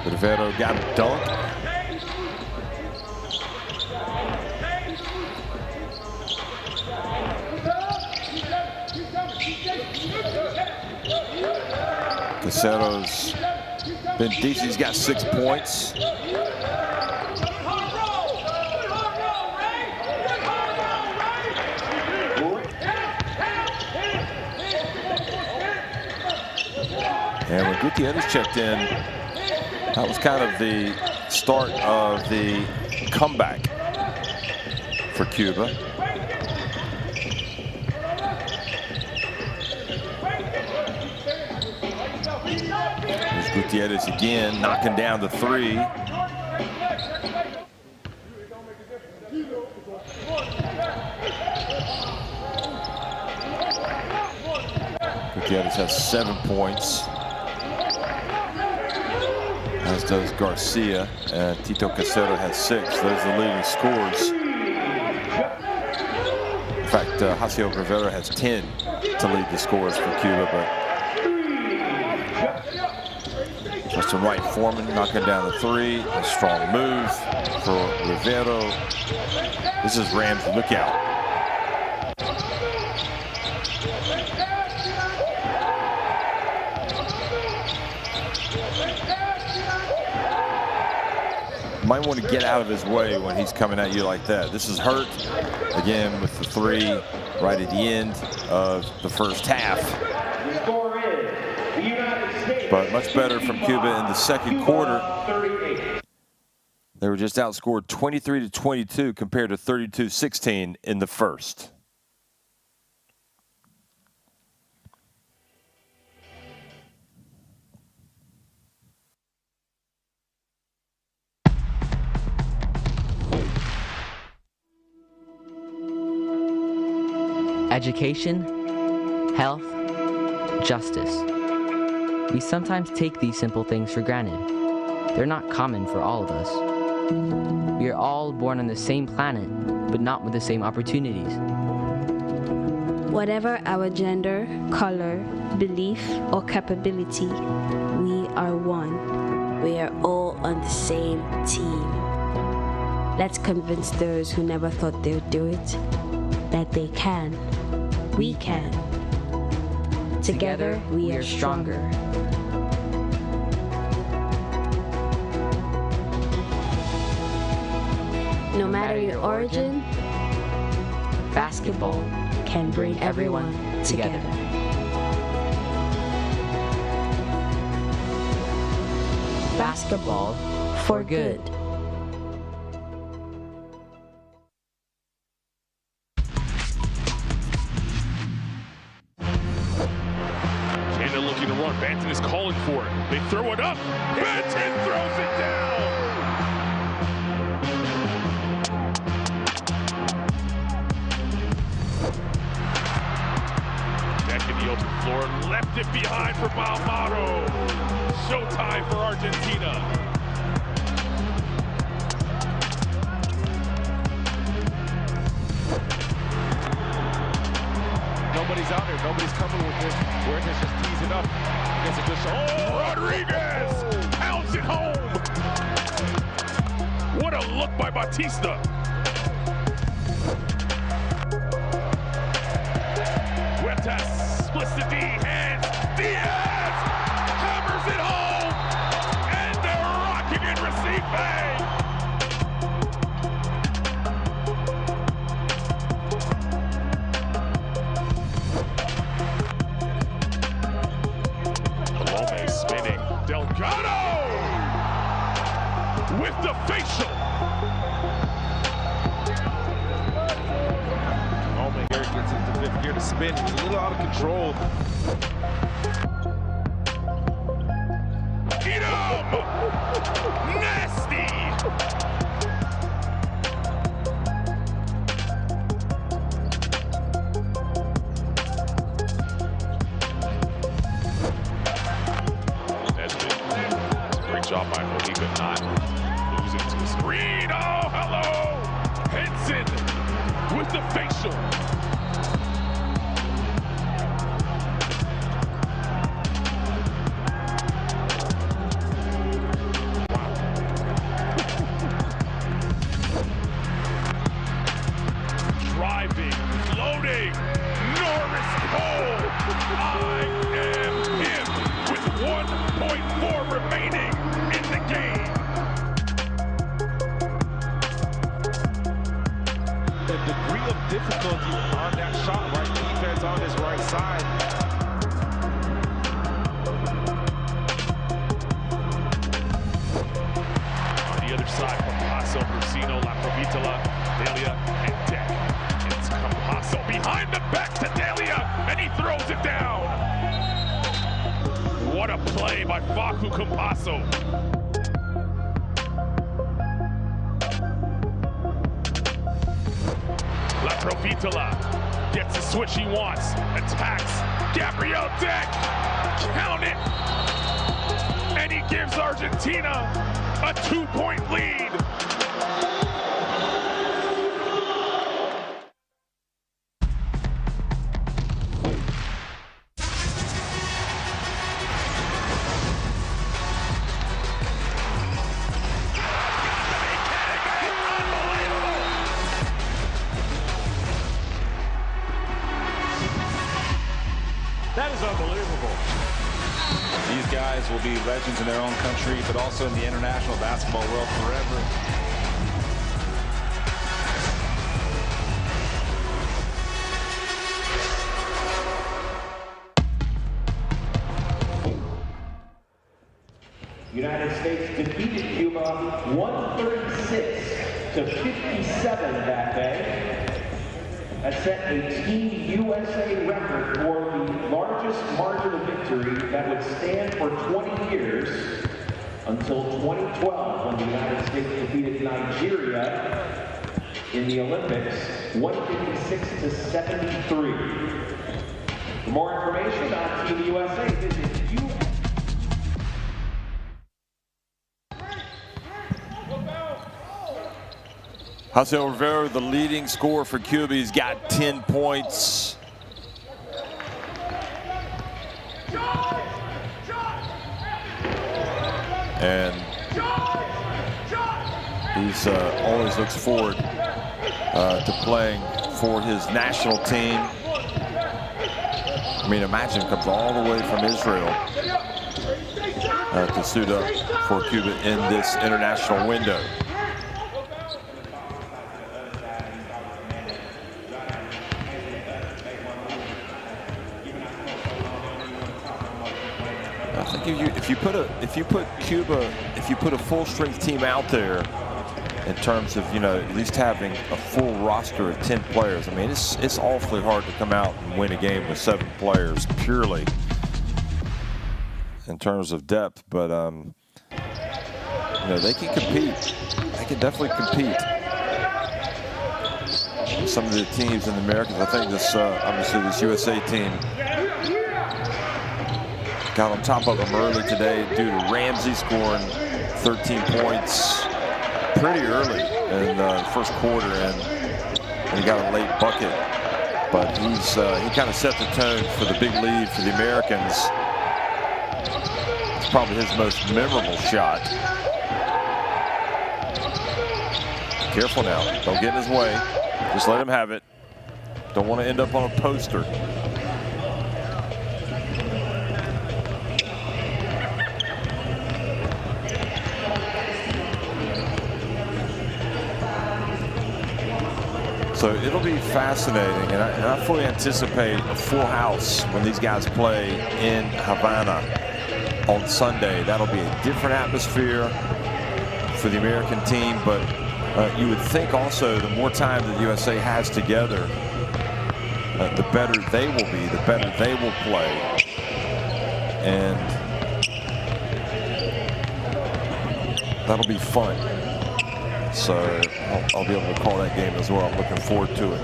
Rivero got a dunk. Casero's been decent, he's got 6 points. And when Gutierrez checked in, that was kind of the start of the comeback for Cuba. There's Gutierrez again, knocking down the three. Gutierrez has 7 points. As does Garcia, and Tito Casero has 6. Those are the leading scorers. In fact, Hasio Rivera has 10 to lead the scores for Cuba, but Justin Wright Foreman knocking down the three. A strong move for Rivero. This is Ramsey, look out. Might want to get out of his way when he's coming at you like that. This is Hurt again with the three right at the end of the first half. But much better from Cuba in the second quarter. They were just outscored 23-22 compared to 32-16 in the first. Education, health, justice. We sometimes take these simple things for granted. They're not common for all of us. We are all born on the same planet, but not with the same opportunities. Whatever our gender, color, belief, or capability, we are one. We are all on the same team. Let's convince those who never thought they would do it that they can. We can. Together, we are stronger. No matter your origin, basketball can bring everyone together. basketball for good. Canada looking to run. Banton is calling for it. They throw it up. Banton throws it down. Back in the open floor. Left it behind for Balmaro. Showtime for Argentina. Nobody's out there. Nobody's coming with this. Work is just teasing up. Gets a good shot. Oh, Rodriguez pounds it home. What a look by Batista. Huertas splits the D. Hands. Diaz hammers it home. And they're rocking in Recife. Delgado with the facial. Oh man, Garrett gets into fifth gear to spin. He's a little out of control. Eat 'em! Nasty! Job by Monique, not losing to the screen. Oh, hello! Henson with the facial. Wow. Driving, floating, Norris Cole. I am him with 1.4 remaining. Game. The degree of difficulty on that shot, right? Defense on his right side. On the other side, Campasso, Brusino, La Provitola, Delia, and Deck. It's Campasso behind the back to Delia, and he throws it down. What a play by Facu Campasso. La Provitola gets the switch he wants, attacks Gabriel Deck, count it, and he gives Argentina a 2-point lead. That is unbelievable. These guys will be legends in their own country, but also in the international basketball world forever. United States defeated Cuba 136 to 57 that day. That set a Team USA record for the largest margin of victory that would stand for 20 years until 2012 when the United States defeated Nigeria in the Olympics 156 to 73. For more information on Team USA, visit Jose Rivera, the leading scorer for Cuba. He's got 10 points. And he's always looks forward to playing for his national team. I mean, imagine comes all the way from Israel to suit up for Cuba in this international window. I think think if you put a full strength team out there, in terms of at least having a full roster of 10 players, I mean it's awfully hard to come out and win a game with 7 players purely in terms of depth. But they can compete. They can definitely compete. Some of the teams in the Americas, I think this obviously this USA team got on top of them early today due to Ramsey scoring 13 points pretty early in the first quarter, and he got a late bucket. But he kind of set the tone for the big lead for the Americans. It's probably his most memorable shot. Careful now, don't get in his way. Just let him have it. Don't want to end up on a poster. So it'll be fascinating, and I fully anticipate a full house when these guys play in Havana on Sunday. That'll be a different atmosphere for the American team, but you would think also the more time that the USA has together, the better they will be, the better they will play. And that'll be fun. So I'll be able to call that game as well. I'm looking forward to it.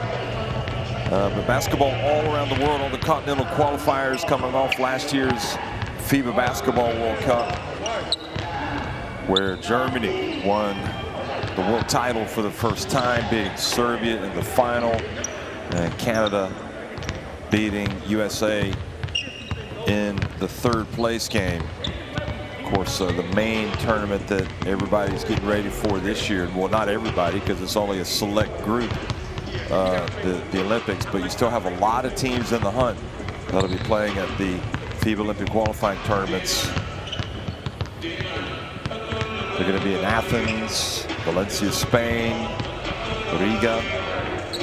But basketball all around the world on the continental qualifiers, coming off last year's FIBA Basketball World Cup, where Germany won the world title for the first time, beating Serbia in the final, and Canada beating USA in the third place game. Of course, the main tournament that everybody's getting ready for this year, well, not everybody, because it's only a select group, the Olympics, but you still have a lot of teams in the hunt that'll be playing at the FIBA Olympic qualifying tournaments. They're going to be in Athens, Valencia, Spain, Riga,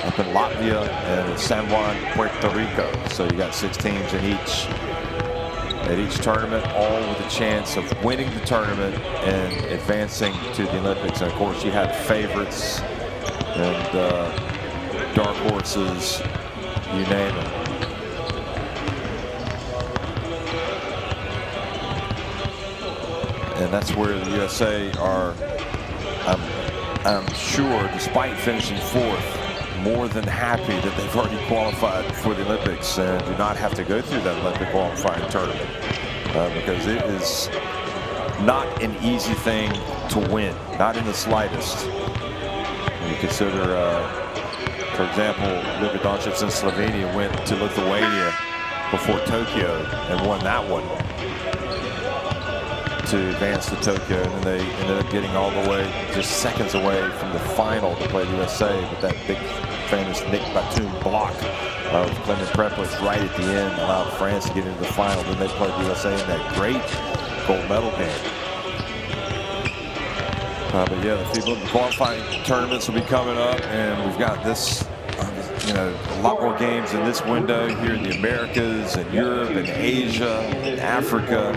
up in Latvia, and San Juan, Puerto Rico. So you got 6 teams in each tournament, all with a chance of winning the tournament and advancing to the Olympics. And of course, you have favorites and dark horses, you name it. And that's where the USA are, I'm sure, despite finishing 4th, more than happy that they've already qualified for the Olympics and do not have to go through that Olympic qualifying tournament, because it is not an easy thing to win, not in the slightest. When you consider, for example, Luka Doncic in Slovenia went to Lithuania before Tokyo and won that one to advance to Tokyo, and then they ended up getting all the way, just seconds away from the final to play the USA with that big famous Nick Batum block of Clement Preplis right at the end, allowed France to get into the final. Then they played the USA in that great gold medal game. But yeah, the FIBA qualifying tournaments will be coming up, and we've got this, a lot more games in this window here in the Americas and Europe and Asia and Africa.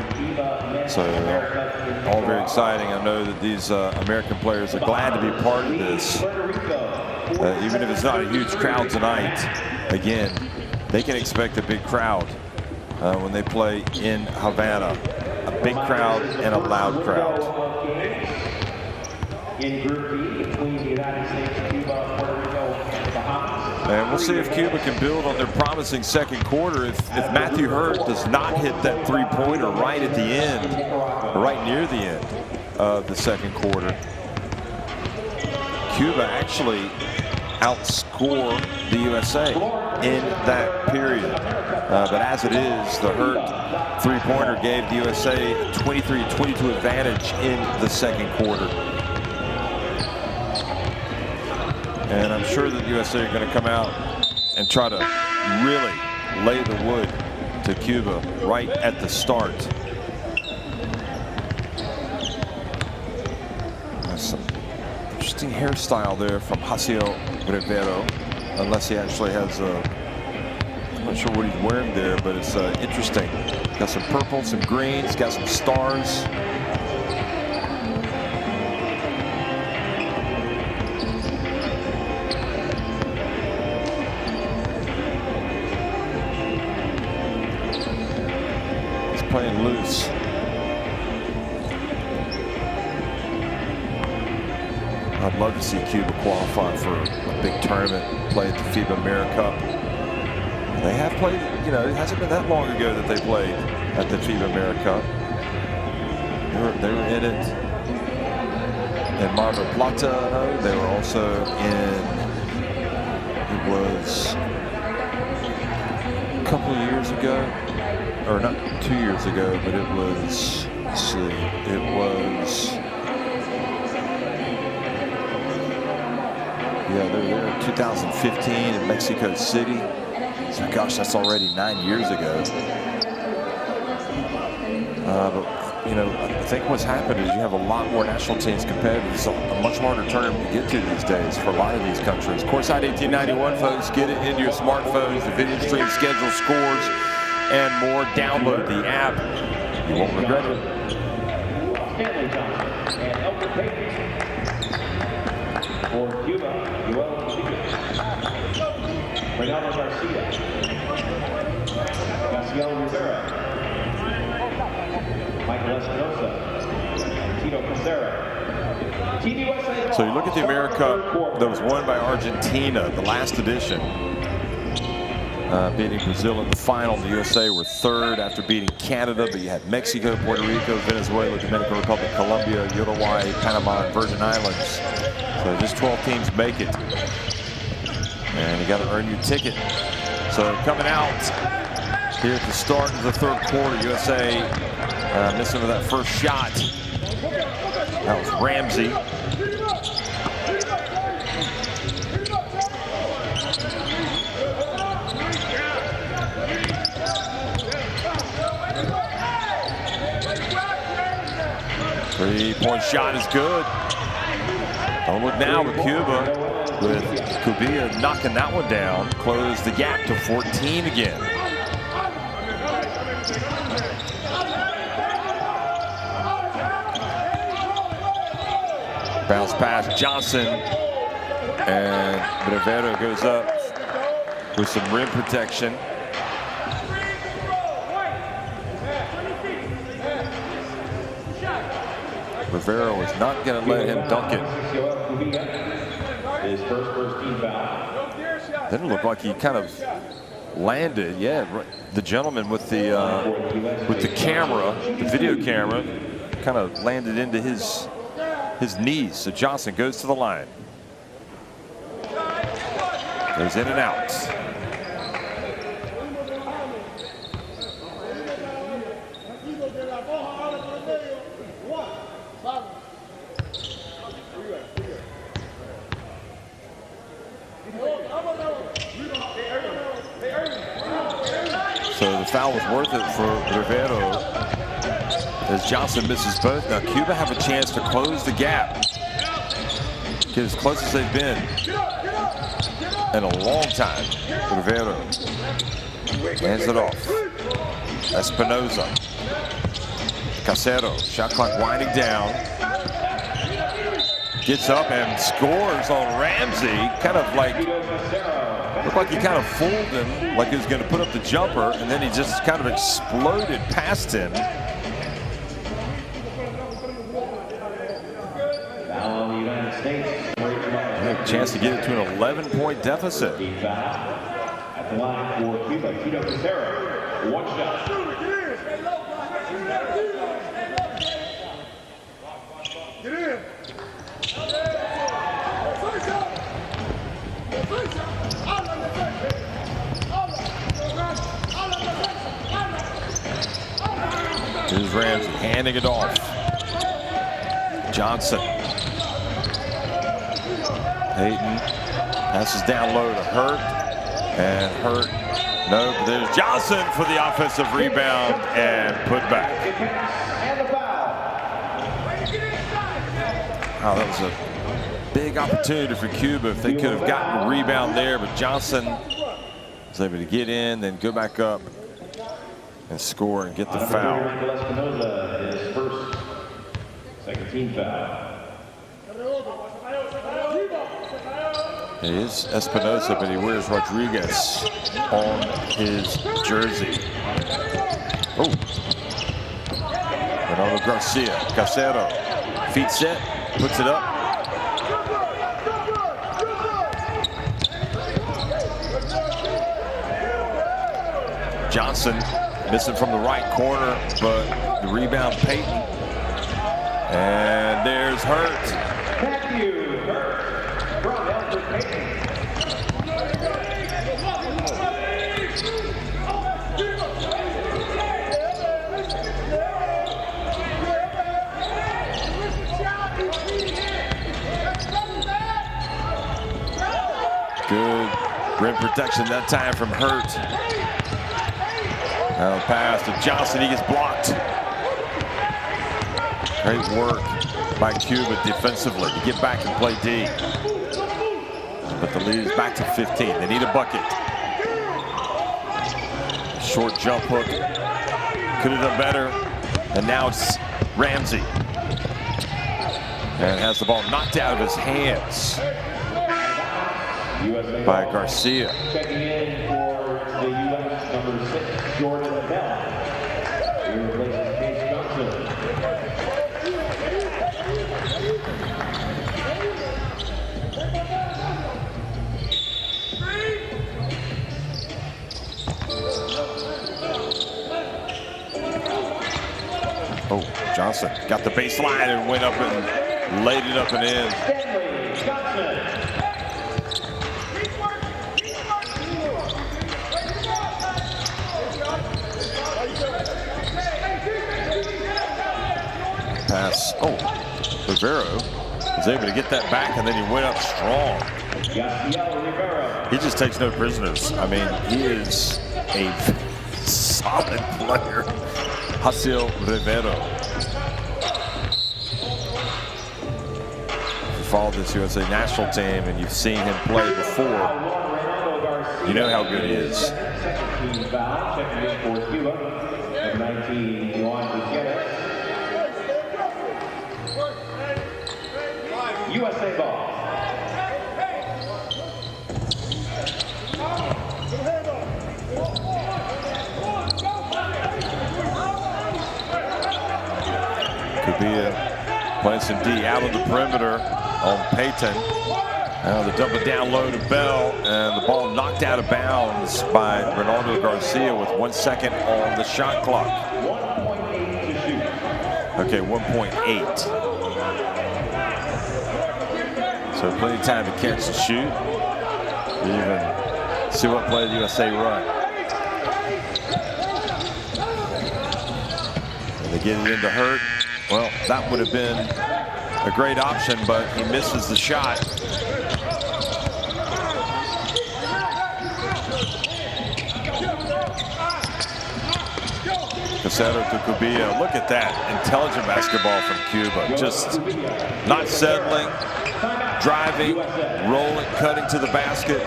So all very exciting. I know that these American players are glad to be part of this. Even if it's not a huge crowd tonight, again, they can expect a big crowd when they play in Havana. A big crowd and a loud crowd. In Group B, between the United States, Cuba, Puerto Rico, and the Bahamas. And we'll see if Cuba can build on their promising second quarter. If Matthew Hurt does not hit that three-pointer right at the end, or right near the end of the second quarter, Cuba actually outscore the USA in that period. But as it is, the Hurt three-pointer gave the USA a 23-22 advantage in the second quarter. And I'm sure that the USA are going to come out and try to really lay the wood to Cuba right at the start. That's some interesting hairstyle there from Hasio Rivero, unless he actually has a not sure what he's wearing there, but it's interesting. Got some purple, some greens, got some stars. He's playing loose. I'd love to see Cuba qualify for a big tournament, play at the FIBA AmeriCup. They have played, you know, it hasn't been that long ago that they played at the FIBA AmeriCup. They were in it in Mar del Plata. They were also in, it was a couple of years ago, or not 2 years ago, but it was, let's see, it was, yeah, they were there in 2015 in Mexico City. So gosh, that's already 9 years ago. But you know, I think what's happened is you have a lot more national teams competitive. It's a much harder tournament to get to these days for a lot of these countries. Courtside 1891, folks, get it into your smartphones. The video stream, schedule, scores, and more. Download the app. You won't regret it. For Cuba, Ronaldo Garcia, Graciela Rivera, Michael Espinosa, Tito Casera. So you look at the AmeriCup that was won by Argentina, the last edition, beating Brazil in the final. The USA were third after beating Canada, but you had Mexico, Puerto Rico, Venezuela, Dominican Republic, Colombia, Uruguay, Panama, and Virgin Islands. So just 12 teams make it. And you got to earn your ticket. So coming out here at the start of the third quarter, USA missing with that first shot. That was Ramsey. Three-point shot is good. Don't look now with Cuba, with Cubilla knocking that one down, close the gap to 14 again. Bounce pass Johnson, and Rivera goes up with some rim protection. Rivera was not going to let him dunk it. His first team foul. Didn't look like he kind of landed. Yeah, the gentleman with the camera, the video camera, kind of landed into his knees. So Johnson goes to the line. Goes in and out. So the foul was worth it for Rivera as Johnson misses both. Now Cuba have a chance to close the gap. Get as close as they've been in a long time. Rivera hands it off. Espinoza. Casero, shot clock winding down. Gets up and scores on Ramsey. Kind of like, looked like he kind of fooled him, like he was going to put up the jumper, and then he just kind of exploded past him. A chance to get it to an 11-point deficit. At the line for Cuba, Tito Casera, one shot. Get in. Here's Ramsey handing it off. Johnson. Hayden passes down low to Hurt. And Hurt, no, but there's Johnson for the offensive rebound and put back. Oh, that was a big opportunity for Cuba if they could have gotten a rebound there, but Johnson is was able to get in, then go back up and score and get the foul. His first second team foul. It is Espinosa, but he wears Rodriguez on his jersey. Oh. Ronaldo Garcia, Casero, feet set, puts it up. Johnson missing from the right corner, but the rebound Payton. And there's Hurt. Good rim protection that time from Hurt. Now the pass to Johnson, he gets blocked. Great work by Cuba defensively to get back and play D. But the lead is back to 15. They need a bucket. Short jump hook. Could have done better. And now it's Ramsey. And has the ball knocked out of his hands by Garcia. Checking in for the U.S. number 6, Jordan Bell. He replaces Case Johnson. Oh, Johnson got the baseline and went up and laid it up and in. Pass. Oh, Rivero was able to get that back, and then he went up strong. He just takes no prisoners. I mean, he is a solid player. Hasil Rivero. If you follow this USA national team and you've seen him play before, you know how good he is. Second team foul, checking in for Cuba. Number 19, Juan Gutierrez. USA ball. Kubia playing some D out of the perimeter on Payton. Now the dump it down low to Bell, and the ball knocked out of bounds by Ronaldo Garcia with 1 second on the shot clock. 1.8 to shoot. Okay, 1.8. So plenty of time to catch and shoot. Even see what play the USA run. And they get it into Hurt. Well, that would have been a great option, but he misses the shot. Casero to Kubia. Look at that intelligent basketball from Cuba. Just not settling, driving, rolling, cutting to the basket.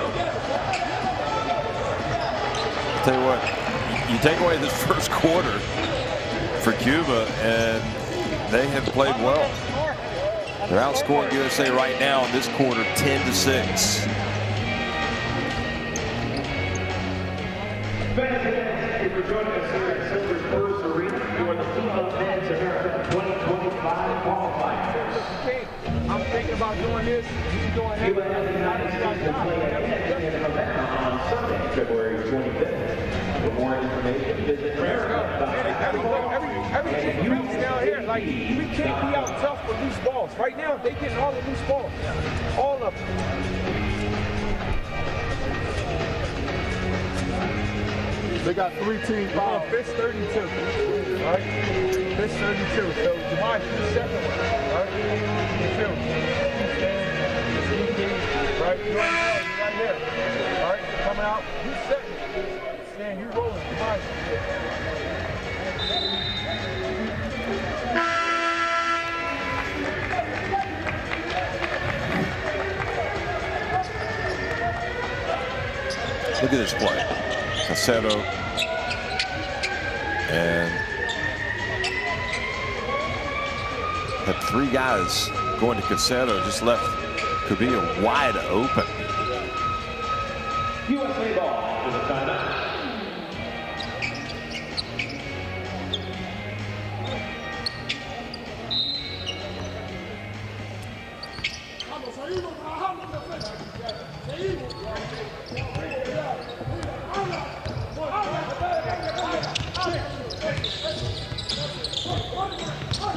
I'll tell you what, you take away this first quarter for Cuba, and they have played well. They're outscoring USA right now in this quarter 10-6. Thank you for joining us here at Silver Spurs Arena for the FIBA AmeriCup 2025 Qualifiers. I'm thinking about doing this. He's doing FIBA AmeriCup will play at in Havana on Sunday, February 25th. For more information, visit Every team down here, like, we can't be out tough with loose balls. Right now, they getting all the loose balls. All of them. They got 3 team fouls. Fist 32. Right? Fist 32. So Jamai, you second one. Right? Right? You're right there. All right? Coming out. You second. Stand, you rolling. Jamai. Look at this play. Casero. And had 3 guys going to Casero, just left Cuba wide open. USA ball to the timeout.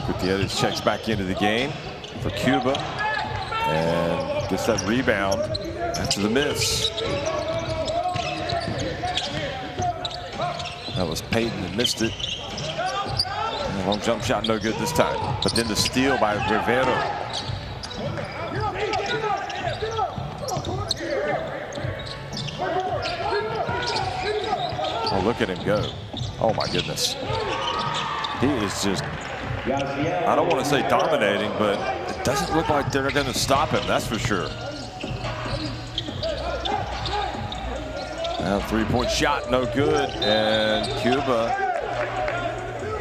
Gutierrez checks back into the game for Cuba and gets that rebound after the miss. That was Payton that missed it. And a long jump shot, no good this time. But then the steal by Rivero. Oh, look at him go. Oh my goodness. He is just, I don't want to say dominating, but it doesn't look like they're going to stop him, that's for sure. Now 3-point shot, no good, and Cuba,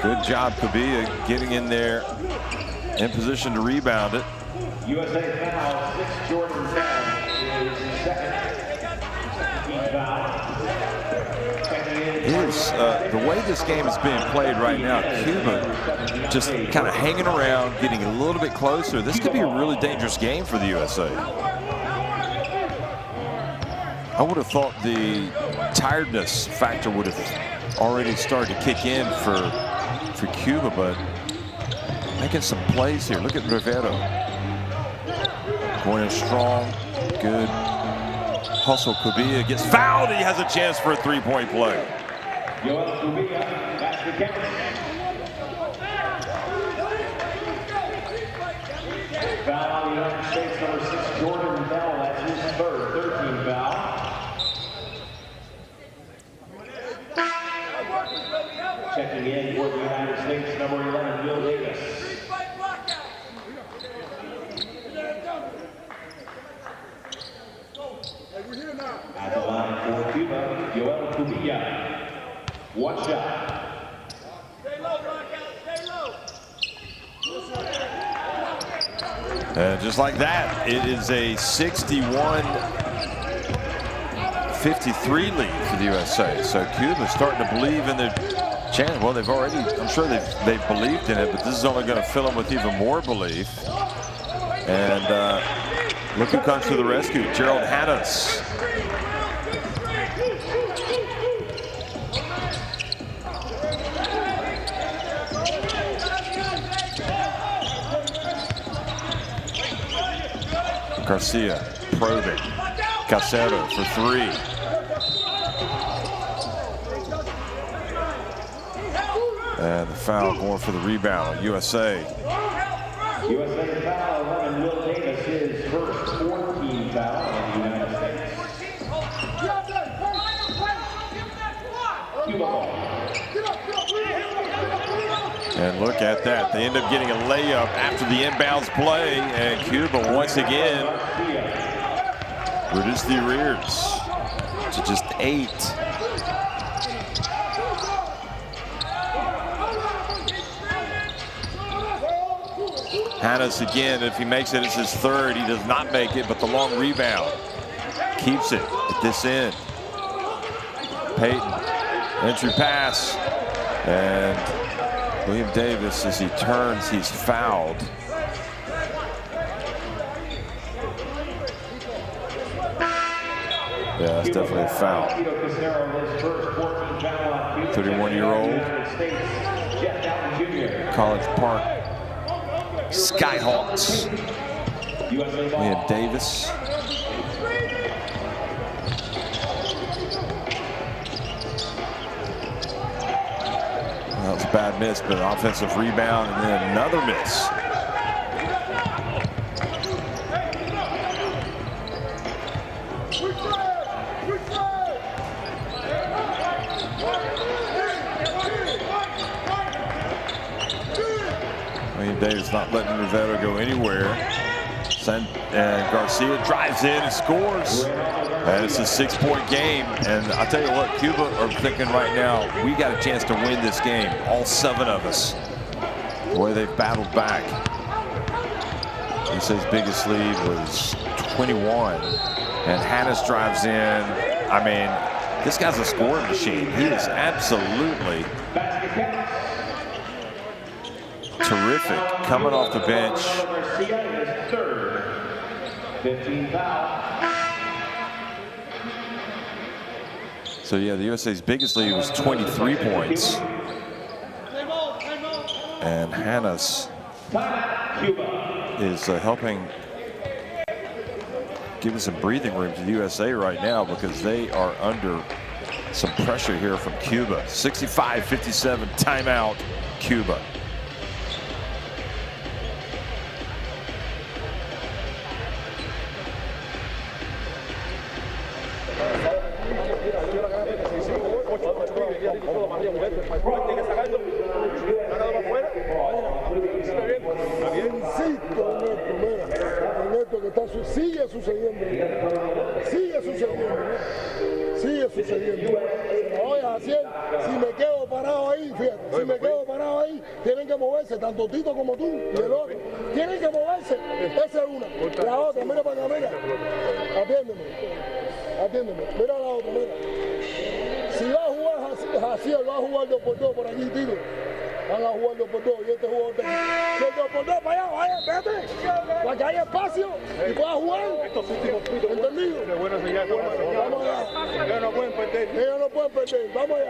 good job, Cuba, getting in there in position to rebound it. USA foul, 6 Jordan Bell is second. The way this game is being played right now, Cuba just kind of hanging around, getting a little bit closer. This could be a really dangerous game for the USA. I would have thought the tiredness factor would have already started to kick in for Cuba, but making some plays here. Look at Rivero. Going in strong, good. Hustle, Cuba gets fouled. He has a chance for a 3-point play. That's the count. Foul on the United States, number 6, Jordan Bell. That's his third, 13 foul. Checking in for the United States, number 11, Will Davis. At the line for Cuba, Joel Cubilla. 1 shot. Stay low, Blackout, stay low. And just like that, it is a 61-53 lead for the USA. So Cuba's starting to believe in their chance. Well, they've already, I'm sure they've believed in it, but this is only going to fill them with even more belief. And look who comes to the rescue, Gerald Hannes. Garcia probing. Casero for 3. And the foul going for the rebound. USA. USA foul, 11, Will Davis, his first 14 foul in the United States. Cuba ball. And look at that. They end up getting a layup after the inbounds play, and Cuba once again reduced the arrears to just 8. Hannes again, if he makes it, it's his third. He does not make it, but the long rebound keeps it at this end. Payton, entry pass, and William Davis, as he turns, he's fouled. Yeah, that's definitely a foul. 31-year-old College Park Skyhawks. William Davis. That was a bad miss, but an offensive rebound and then another miss. William Davis not letting Rivero go anywhere. And Garcia drives in and scores. And it's a 6-point game. And I tell you what, Cuba are thinking right now, we got a chance to win this game, all 7 of us. The way they've battled back. He says biggest lead was 21. And Hannes drives in. I mean, this guy's a scoring machine. He is absolutely terrific coming off the bench. 15 foul. So yeah, the USA's biggest lead was 23 points. And Hannes is helping give us some breathing room to the USA right now because they are under some pressure here from Cuba. 65-57 timeout, Cuba. Sigue sucediendo. Oye, así, si me quedo parado ahí, fíjate, si me quedo parado ahí, tienen que moverse, tanto Tito como tú y el otro. Tienen que moverse. Esa es una. La otra, mira para acá, mira. Atiéndeme. Mira la otra, mira. Si va a jugar así, va a jugar 2x2 por aquí, Tito. Van a jugar 2x2 y este jugador está aquí. Si el 2x2 para allá, vaya, vete. Para que haya espacio y pueda jugar. ¿Entendido? Vamos allá. Ellos no pueden perder. Vamos allá.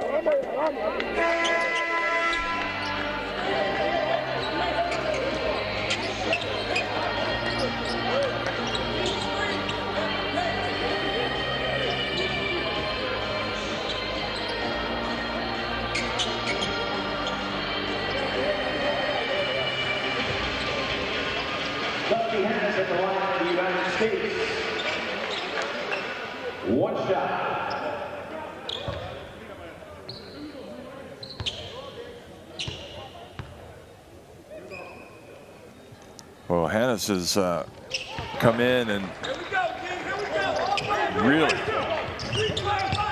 Dusty Hannes at the line for the United States. One shot. Well, Hannes has come in and really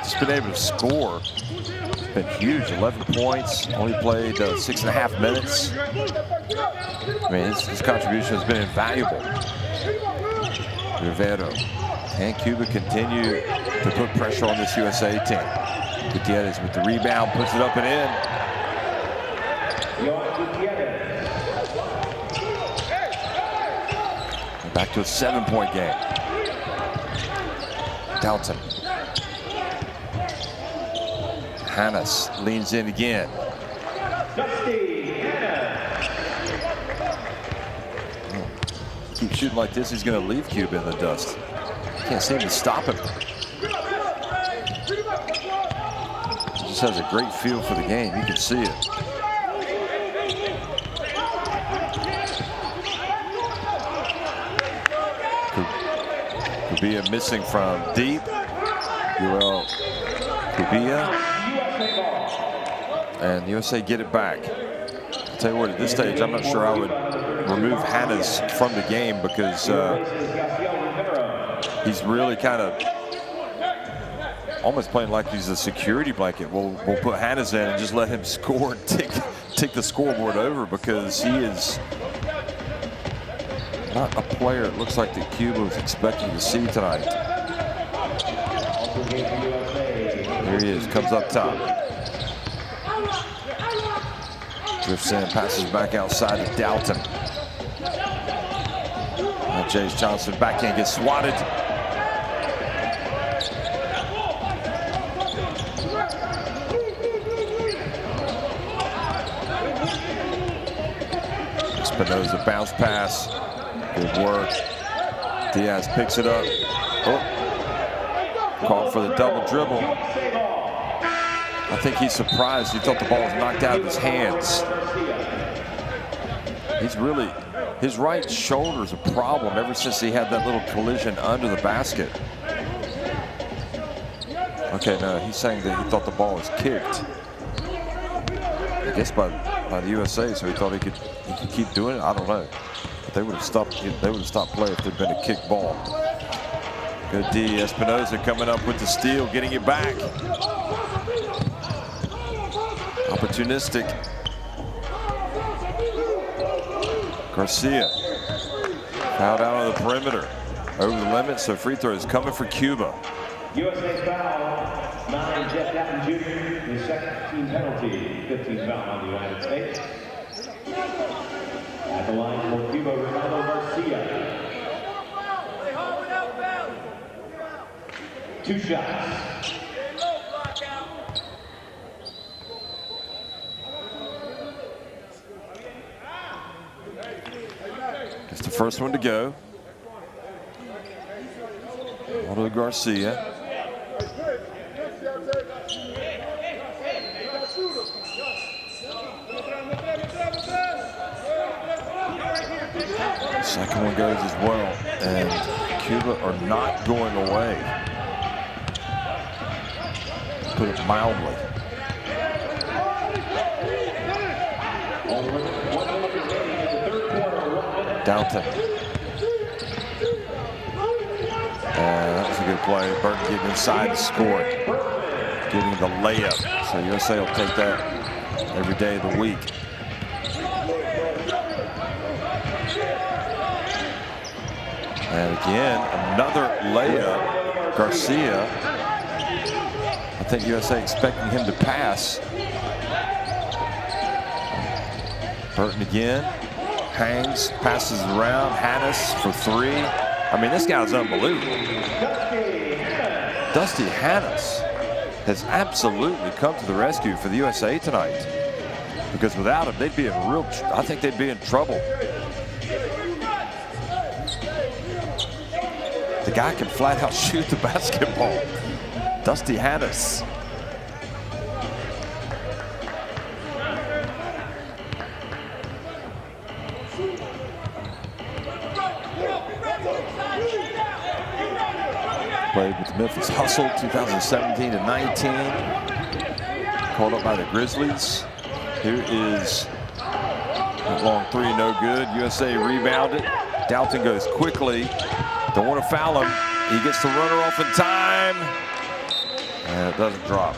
just been able to score. It's been huge, 11 points, only played 6.5 minutes. I mean, his contribution has been invaluable. Rivero and Cuba continue to put pressure on this USA team. Gutierrez with the rebound, puts it up and in. Back to a 7-point game. Dalton. Hannes leans in again. Keep shooting like this, he's going to leave Cuba in the dust. Can't seem to stop him. He just has a great feel for the game. You can see it. Kubia missing from deep. Joel Kubia. And the USA get it back. I'll tell you what, at this stage, I'm not sure I would remove Hannes from the game because he's really kind of almost playing like he's a security blanket. We'll put Hannes in and just let him score and take the scoreboard over because he is not a player it looks like that Cuba was expecting to see tonight. Here he is, comes up top. Drifts in, passes back outside to Dalton. Now James Johnson backhand gets swatted. Espinoza bounce pass. Good work. Diaz picks it up. Oh. Called for the double dribble. I think he's surprised. He thought the ball was knocked out of his hands. He's really, his right shoulder's a problem ever since he had that little collision under the basket. Okay, no, he's saying that he thought the ball was kicked. I guess by the USA, so he thought he could keep doing it. I don't know. They would have stopped. They would have stopped play if there'd been a kick ball. Good D. Espinoza coming up with the steal, getting it back. Opportunistic. Garcia fouled out on the perimeter. Over the limit, so free throws coming for Cuba. USA foul, 9, Jeff Gatton Jr., his second team penalty, 15th foul on the United States. At the line for Cuba, Ronaldo Garcia. 2 shots. It's the first one to go. Ronaldo Garcia. Second one goes as well, and Cuba are not going away. Put it mildly. Downton. That was a good play. Burton getting inside and scoring. Getting the layup. So USA will take that every day of the week. And again, another layup. Garcia. I think USA expecting him to pass. Burton again. Hangs, passes it around. Hannes for 3. I mean, this guy's unbelievable. Dusty Hannes has absolutely come to the rescue for the USA tonight. Because without him, they'd be in real, I think they'd be in trouble. The guy can flat out shoot the basketball. Dusty Hannes. Played with the Memphis Hustle 2017 and 19. Called up by the Grizzlies. Here is a long 3, no good. USA rebounded. Dalton goes quickly. Don't want to foul him. He gets the runner off in time. And it doesn't drop.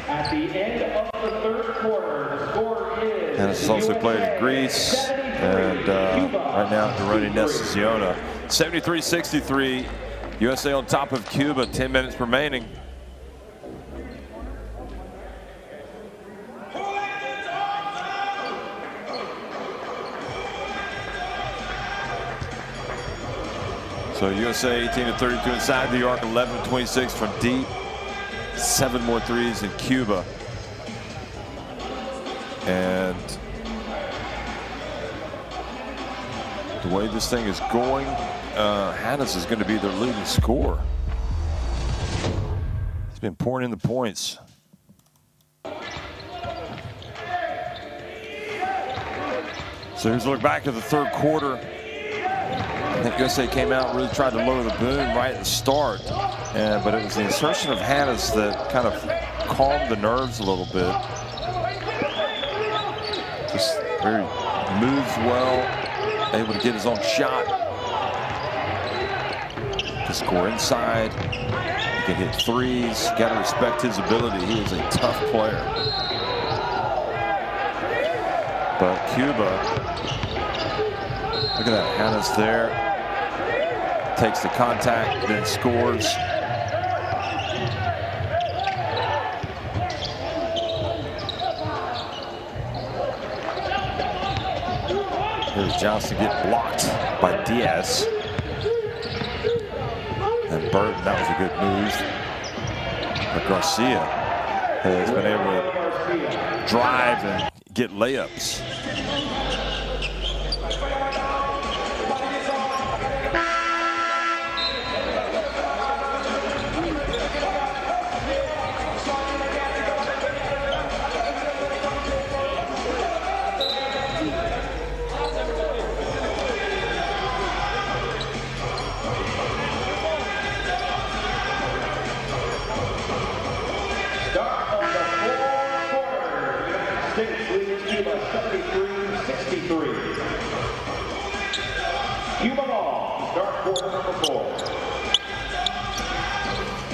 At the end of the 3rd quarter, the score is. And it's also played in Greece. And right now, Gironi Neciziona. 73-63. USA on top of Cuba, 10 minutes remaining. So USA 18-32 inside the arc, 11-26 from deep. 7 more threes in Cuba. And the way this thing is going, Hannes is going to be their leading scorer. He's been pouring in the points. So here's a look back at the 3rd quarter. I think USA came out and really tried to lower the boom right at the start. But it was the insertion of Hannes that kind of calmed the nerves a little bit. Just very moves well, able to get his own shot. To score inside. He can hit threes. Got to respect his ability. He is a tough player. But Cuba, look at that, Hannes there. Takes the contact, then scores. Here's Johnson get blocked by Diaz. And Burton, that was a good move. But Garcia has been able to drive and get layups.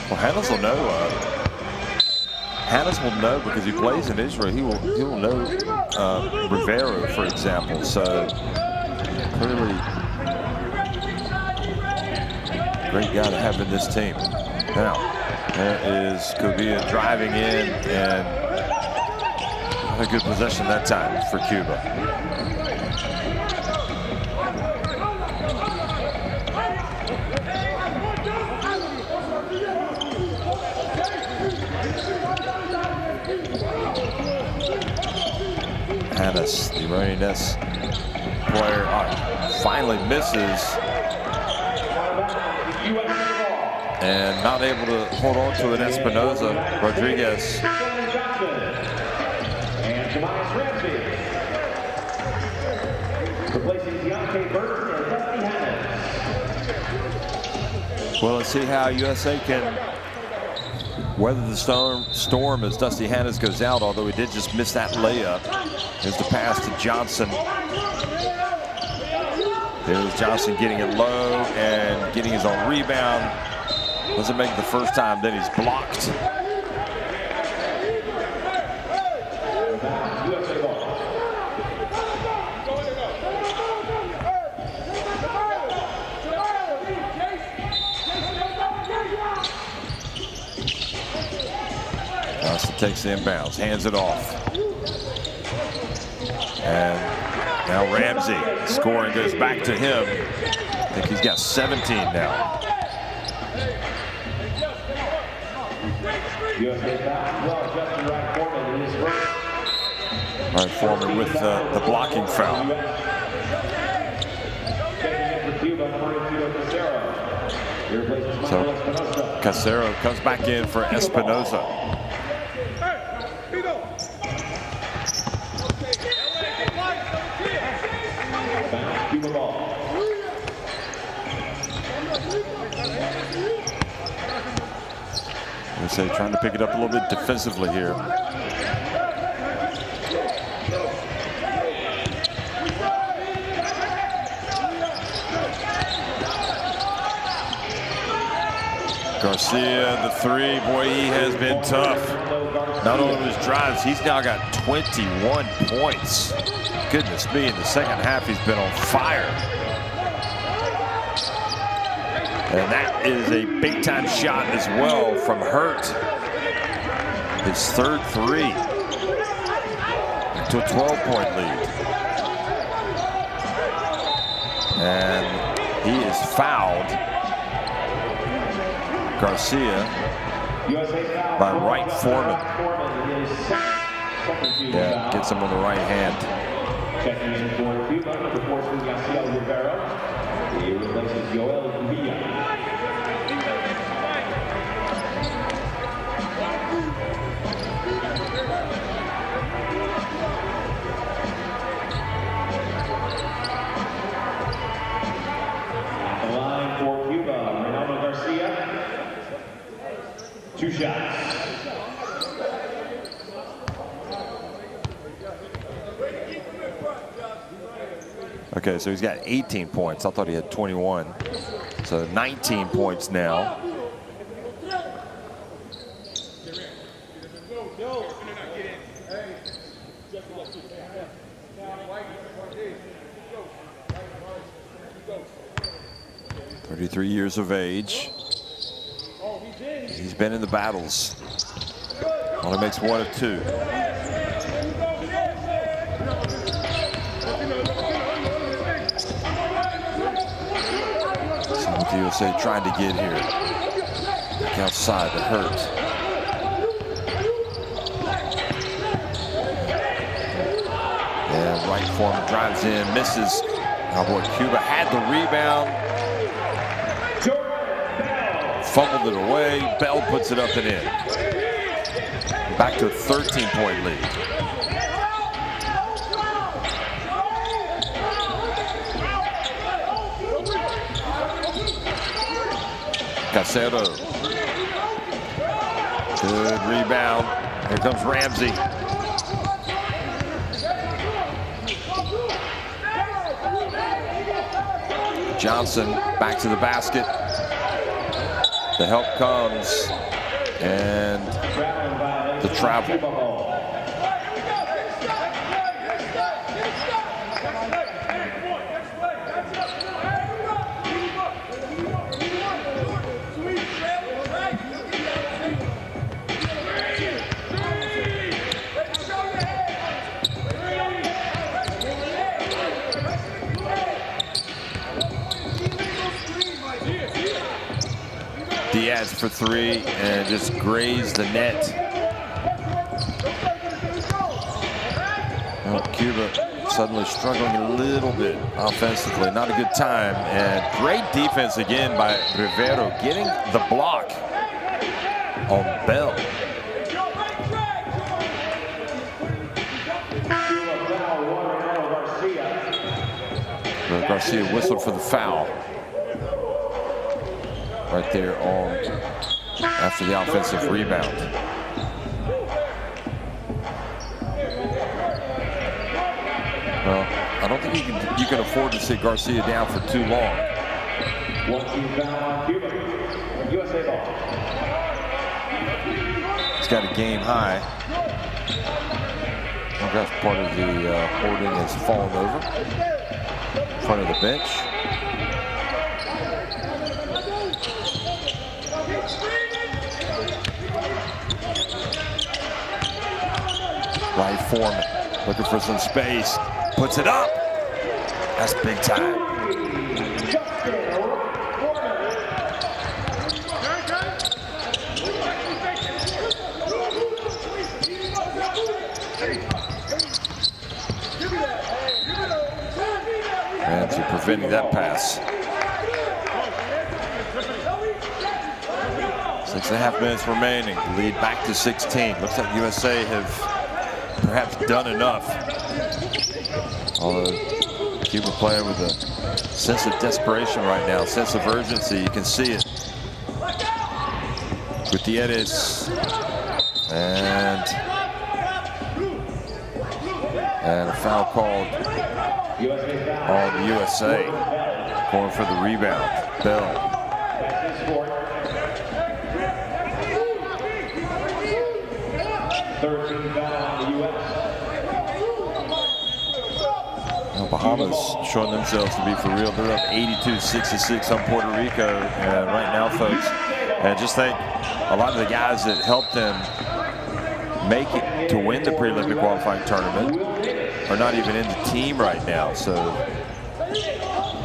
Well, Hannes will know. Hannes will know because he plays in Israel. He will know Rivero, for example. So clearly, great guy to have in this team. Now, there is Kubia driving in, and not a good possession that time for Cuba. Hannes, the Iranian player, finally misses. And not able to hold on to it. Espinoza, Rodriguez. Well, let's see how USA can weather the storm as Dusty Hannes goes out, although he did just miss that layup. Here's the pass to Johnson. Here's Johnson getting it low and getting his own rebound. Doesn't make it the first time, then he's blocked. Johnson takes the inbounds, hands it off. And now Ramsey scoring goes back to him. I think he's got 17 now. All right, Foreman with the blocking foul. So Casero comes back in for Espinoza. USA trying to pick it up a little bit defensively here. Garcia, the three, boy, he has been tough. Not only with his drives, he's now got 21 points. Goodness me, in the second half, he's been on fire. And that is a big-time shot as well from Hurt. His third three to a 12-point lead. And he is fouled, Garcia, by Wright Foreman. Yeah, gets him on the right hand. Checking in for Cuba, number 14, Garcia Rivero. He replaces Joel Villa. The line for Cuba, Ronaldo Garcia. 2 shots. Okay, so he's got 18 points. I thought he had 21. So 19 points now. "33 years of age. He's been in the battles. Only makes 1 of 2. USA trying to get here. Back outside to Hurt. Yeah, Wright Foreman drives in, misses. Oh boy, Cuba had the rebound. Fumbled it away. Bell puts it up and in. Back to a 13-point lead. Casero. Good rebound. Here comes Ramsey. Johnson back to the basket. The help comes, and the travel. Diaz for three and just grazed the net. Well, Cuba suddenly struggling a little bit offensively. Not a good time. And great defense again by Rivero, getting the block on Bell. Garcia whistled for the foul. Right there on after the offensive rebound. Well, I don't think you can afford to sit Garcia down for too long. USA ball. He's got a game high. Well, that's part of the hoarding has fallen over in front of the bench. Right Foreman looking for some space, puts it up. That's big time. Ramsey preventing that pass. 6.5 minutes remaining. Lead back to 16. Looks like USA have perhaps done enough. Although Cuba playing with a sense of desperation right now, sense of urgency, you can see it. Gutierrez and a foul called on the USA. Going for the rebound. Bell. Bahamas showing themselves to be for real. They're up 82-66 on Puerto Rico right now, folks. And just think, a lot of the guys that helped them make it to win the pre-Olympic qualifying tournament are not even in the team right now. So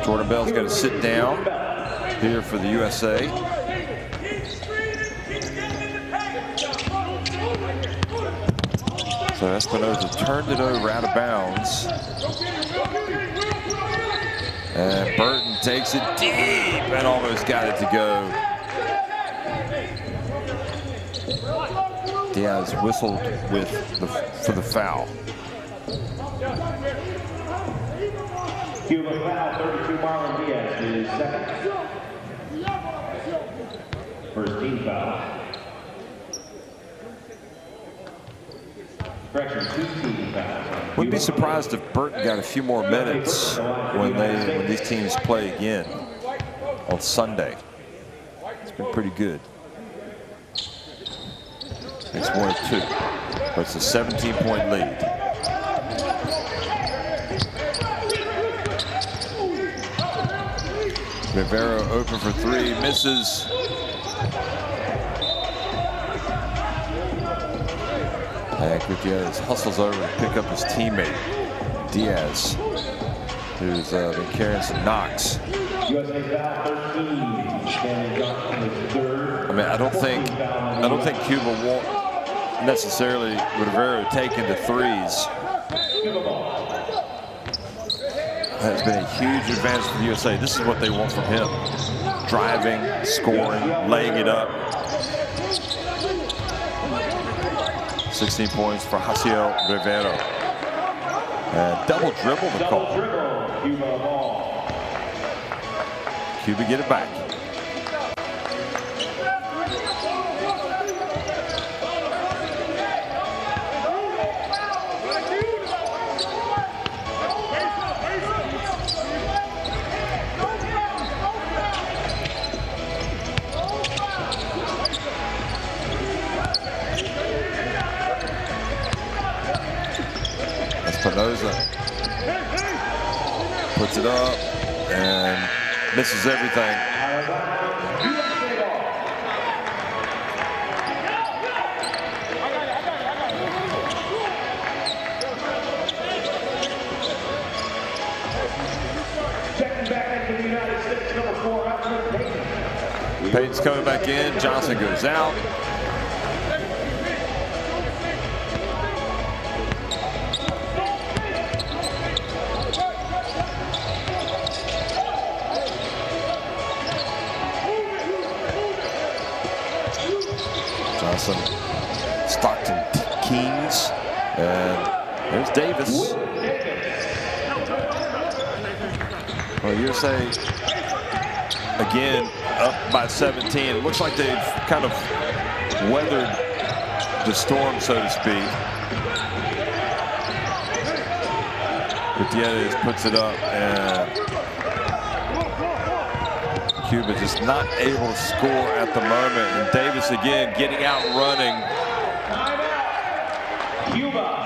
Jordan Bell's going to sit down here for the USA. So Espinoza turned it over out of bounds. And Burton takes it deep and almost got it to go. Diaz whistled for the foul. Cuba foul, 32, Marlon Diaz is second. First team foul. Correction, 2 team fouls. Wouldn't be surprised if Burton got a few more minutes when these teams play again on Sunday. It's been pretty good. It's 1-2, but it's a 17-point lead. Rivero open for three, misses. And Gutierrez hustles over to pick up his teammate, Diaz, who's been carrying some knocks. I mean, I don't think Cuba won't necessarily Rivero taking the threes. That's been a huge advantage for the USA. This is what they want from him. Driving, scoring, laying it up. 16 points for Jaciel Rivero. And double dribble the call. Cuba get it back. Espinoza puts it up and misses everything. Payton's coming back in. Johnson goes out. Johnson, Stockton, Kings, and there's Davis. Well, USA again up by 17. It looks like they've kind of weathered the storm, so to speak. Gutierrez puts it up, and Cuba just not able to score at the moment. And Davis again getting out running. Cuba.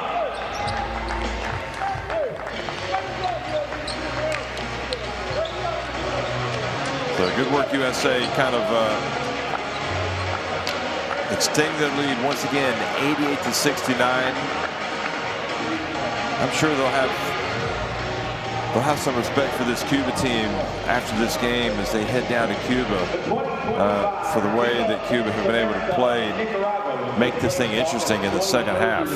So good work, USA, kind of extending their lead once again, 88-69. I'm sure they'll have some respect for this Cuba team after this game as they head down to Cuba for the way that Cuba have been able to play and make this thing interesting in the second half.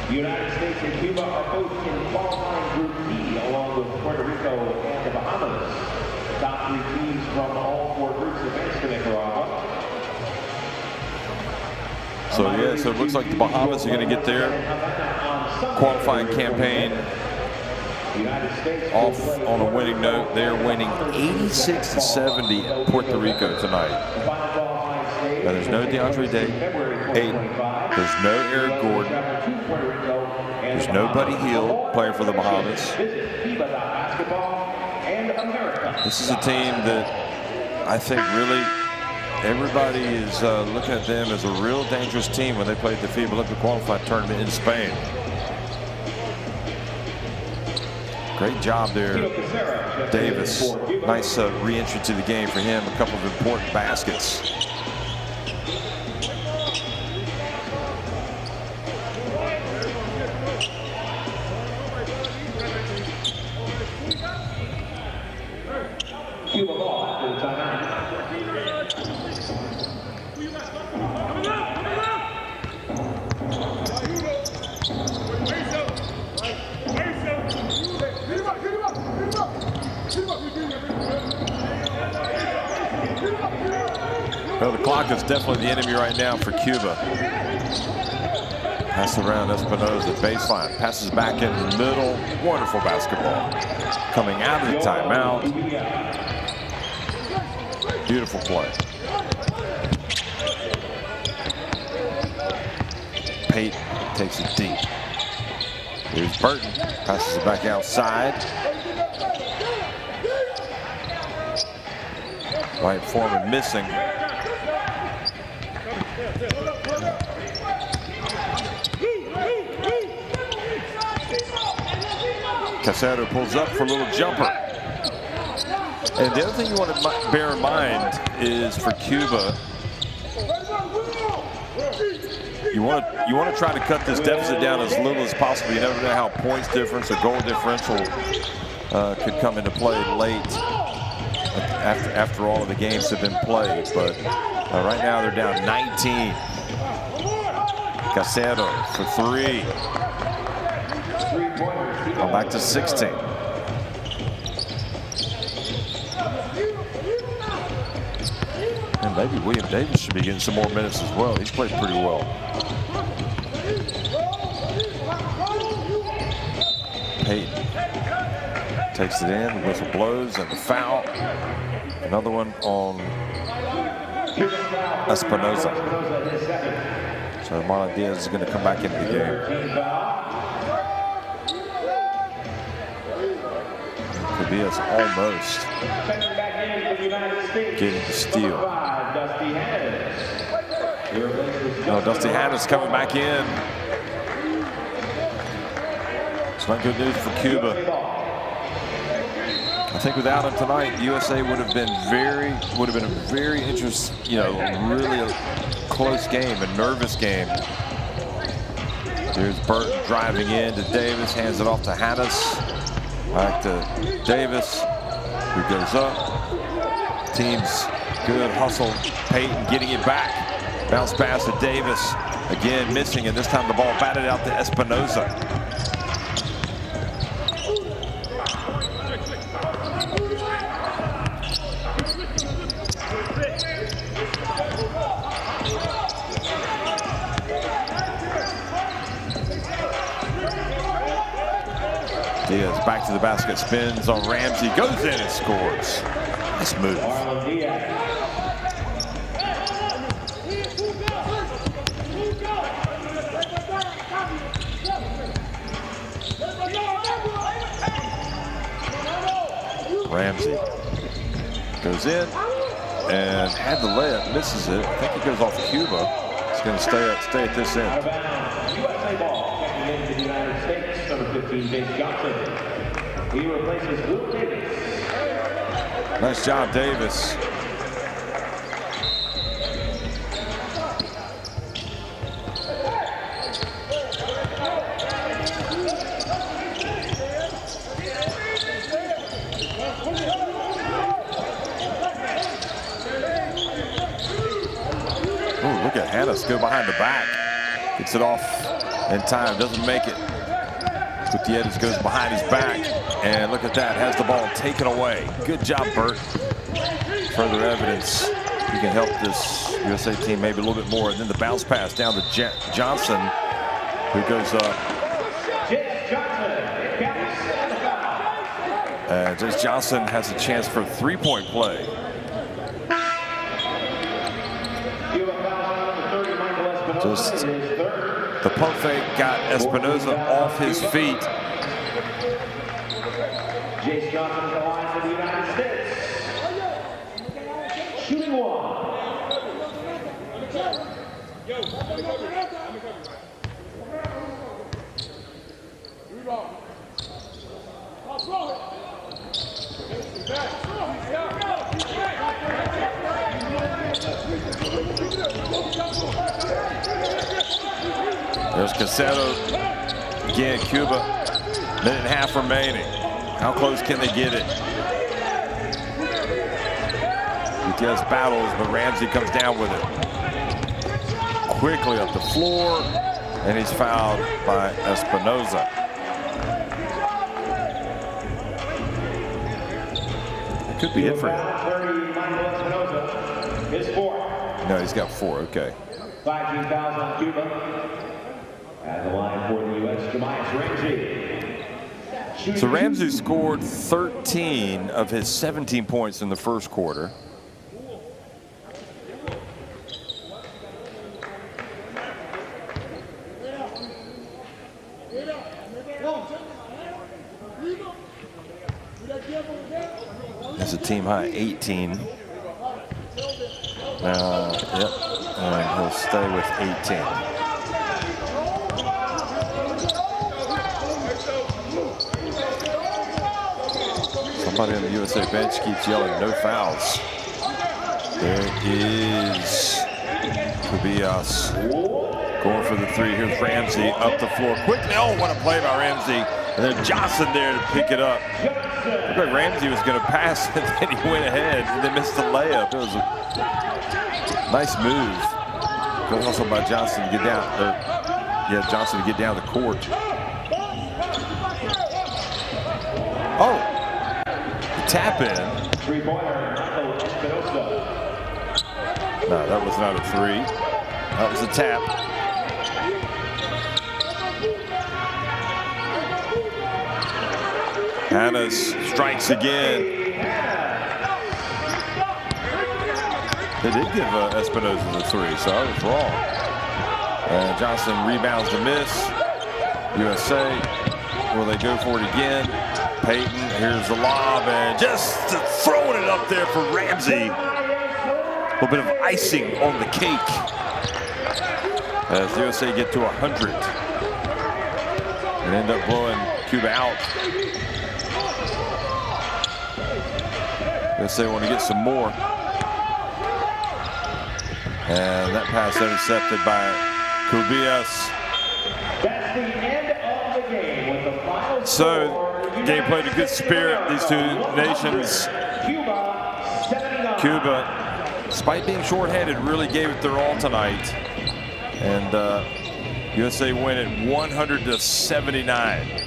The United States and Cuba are both in qualifying Group D, along with Puerto Rico and the Bahamas. The top three teams from all four groups advance to Nicaragua. So yeah, so it looks like the Bahamas are going to get their qualifying campaign off on a winning note. They're winning 86-70 at Puerto Rico tonight. Now, there's no DeAndre Ayton. There's no Eric Gordon. There's no Buddy Hield playing for the Bahamas. This is a team that I think really everybody is looking at them as a real dangerous team when they played the FIBA Olympic Qualified Tournament in Spain. Great job there, Davis. Nice re-entry to the game for him. A couple of important baskets. Cuba ball after the timeout. Well, the clock is definitely the enemy right now for Cuba. Pass around Espinoza, baseline, passes back in the middle. Wonderful basketball. Coming out of the timeout. Beautiful play. Payton takes it deep. Here's Burton, passes it back outside. Right Foreman missing. Casado pulls up for a little jumper. And the other thing you want to bear in mind is for Cuba, you want to try to cut this deficit down as little as possible. You never know how points difference or goal differential could come into play late after all of the games have been played. But right now they're down 19. Casado for three. Come back to 16. And maybe William Davis should be getting some more minutes as well. He's played pretty well. Payton takes it in, the whistle blows, and the foul. Another one on Espinoza. So Marlon Diaz is going to come back into the game. Diaz almost getting the steal. Oh, Dusty Hannes coming back in. It's not good news for Cuba. I think without him tonight, USA would have been a very interesting, really a close game, a nervous game. Here's Burton driving in to Davis, hands it off to Hannes. Back to Davis, who goes up. Team's good hustle. Payton getting it back. Bounce pass to Davis. Again missing, and this time the ball batted out to Espinoza. Diaz back to the basket, spins on Ramsey, goes in and scores. Nice move. Ramsey goes in and had the layup, misses it. I think he goes off Cuba. It's going to stay at this end. USA ball checking into the United States, number 15, James Johnson. He replaces Will Davis. Nice job, Davis. Oh, look at Hannes go behind the back. Gets it off in time, doesn't make it. Gutierrez goes behind his back, and look at that, has the ball taken away. Good job, Burt. Further evidence he can help this USA team maybe a little bit more. And then the bounce pass down to Johnson, who goes up. Jace Johnson has a chance for a three-point play. Just the pump fake got Espinoza off his feet. Jace Johnson the line for the United States. Shooting one. There's Cassetto. Again, Cuba. Minute and a half remaining. How close can they get it? Gutierrez battles, but Ramsey comes down with it. Quickly up the floor, and he's fouled by Espinoza. It could be it for him. No, he's got 4. Okay. 5 fouls on Cuba. At the line for the U.S., Ramsey. So Ramsey scored 13 of his 17 points in the first quarter. That's a team high 18. Yep, and he'll stay with 18. Somebody on the USA bench keeps yelling, no fouls. There is Tobias going for the 3. Here's Ramsey up the floor quickly. Oh, what a play by Ramsey. And then Johnson there to pick it up. Looked like Ramsey was going to pass, and then he went ahead and then missed the layup. It was a nice move. Good hustle by Johnson to get down. Johnson to get down the court. Oh. Tap in. No, that was not a 3. That was a tap. Hannes strikes again. They did give Espinoza the 3, so I was wrong. And Johnson rebounds the miss. USA, will they go for it again? Payton, here's the lob, and just throwing it up there for Ramsey. A little bit of icing on the cake. as the USA get to 100 and end up blowing Cuba out. USA want to get some more. And that pass intercepted by Cubillas. That's the end of the game with the final So, score. the game played a good spirit. These two nations, Cuba, 79. Cuba, despite being shorthanded, really gave it their all tonight. And USA win at 100-79.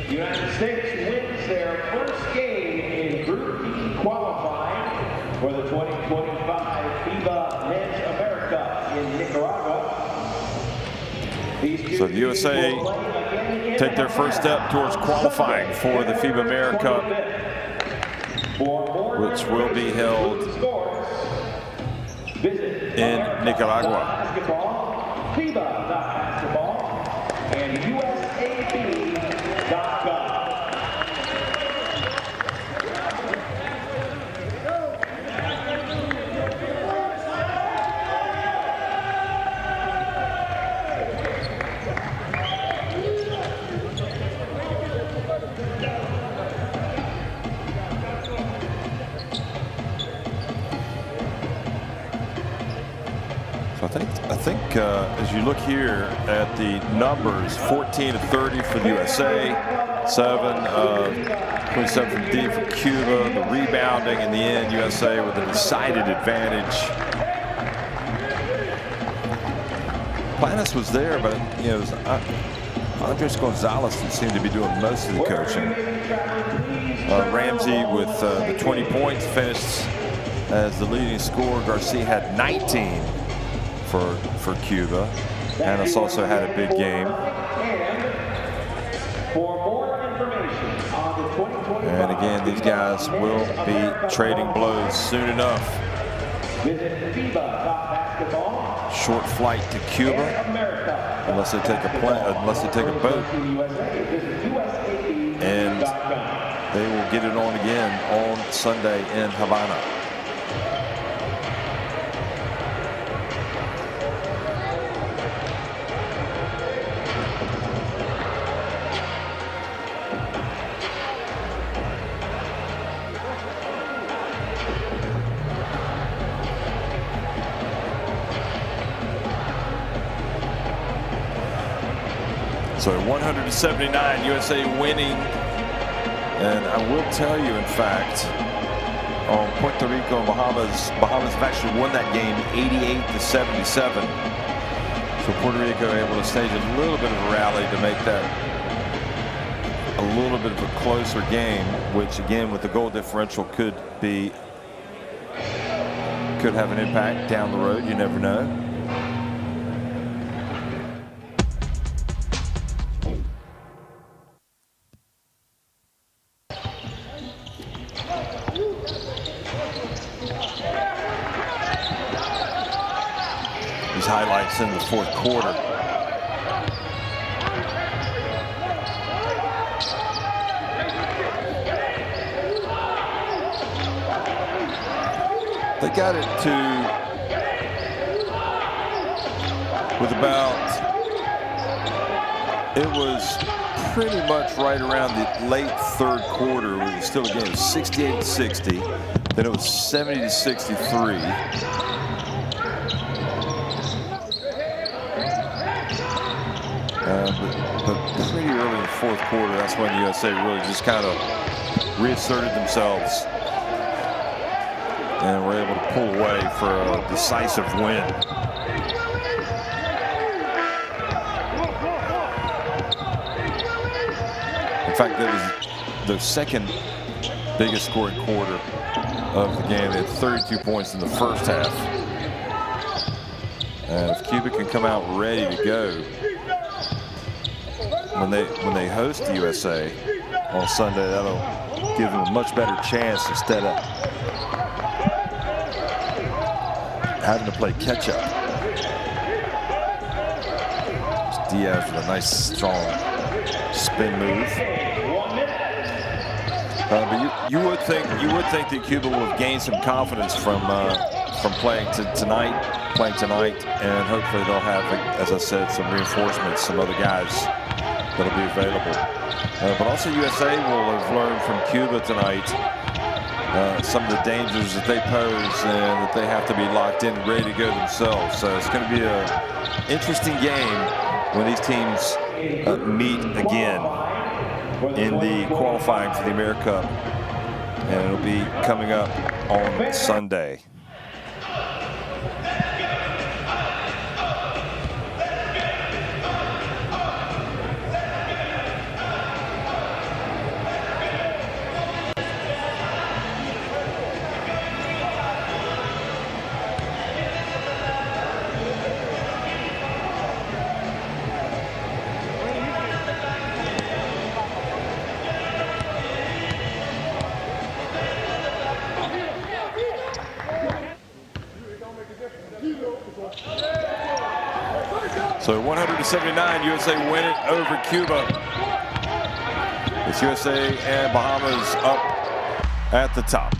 The United States wins their first game in Group D qualifying for the 2025 FIBA AmeriCup in Nicaragua. So the USA take their first step towards qualifying for the FIBA AmeriCup, which will be held in Nicaragua. FIBA.basketball and USAB.gov. I think as you look here at the numbers, 14 of 30 for the USA, 27 from D for Cuba. The rebounding in the end, USA with a decided advantage. Planas was there, but you know, it was Andres Gonzalez that seemed to be doing most of the coaching. Ramsey with the 20 points finished as the leading scorer. Garcia had 19 for Cuba. Annis also had a big game. And again, these guys will be trading blows soon enough. Short flight to Cuba, unless they take a boat, and they will get it on again on Sunday in Havana. So 179, USA winning. And I will tell you, in fact, on Puerto Rico and Bahamas have actually won that game 88-77. So Puerto Rico able to stage a little bit of a rally to make that a little bit of a closer game, which again with the goal differential could have an impact down the road. You never know. Highlights in the fourth quarter. They got it to it was pretty much right around the late third quarter. It was still a game of 68-60. Then it was 70-63. But pretty early in the fourth quarter, that's when the USA really just kind of reasserted themselves and were able to pull away for a decisive win. In fact, that was the second biggest scoring quarter of the game. They had 32 points in the first half. And if Cuba can come out ready to go when they host the USA on Sunday, that'll give them a much better chance instead of having to play catch up. Diaz with a nice strong spin move. But you would think that Cuba will have gained some confidence from from playing tonight, and hopefully they'll have, as I said, some reinforcements, some other guys that'll be available. But also USA will have learned from Cuba tonight some of the dangers that they pose and that they have to be locked in, ready to go themselves. So it's going to be an interesting game when these teams meet again in the qualifying for the AmeriCup, and it'll be coming up on Sunday. So 100-79, USA win it over Cuba. It's USA and Bahamas up at the top.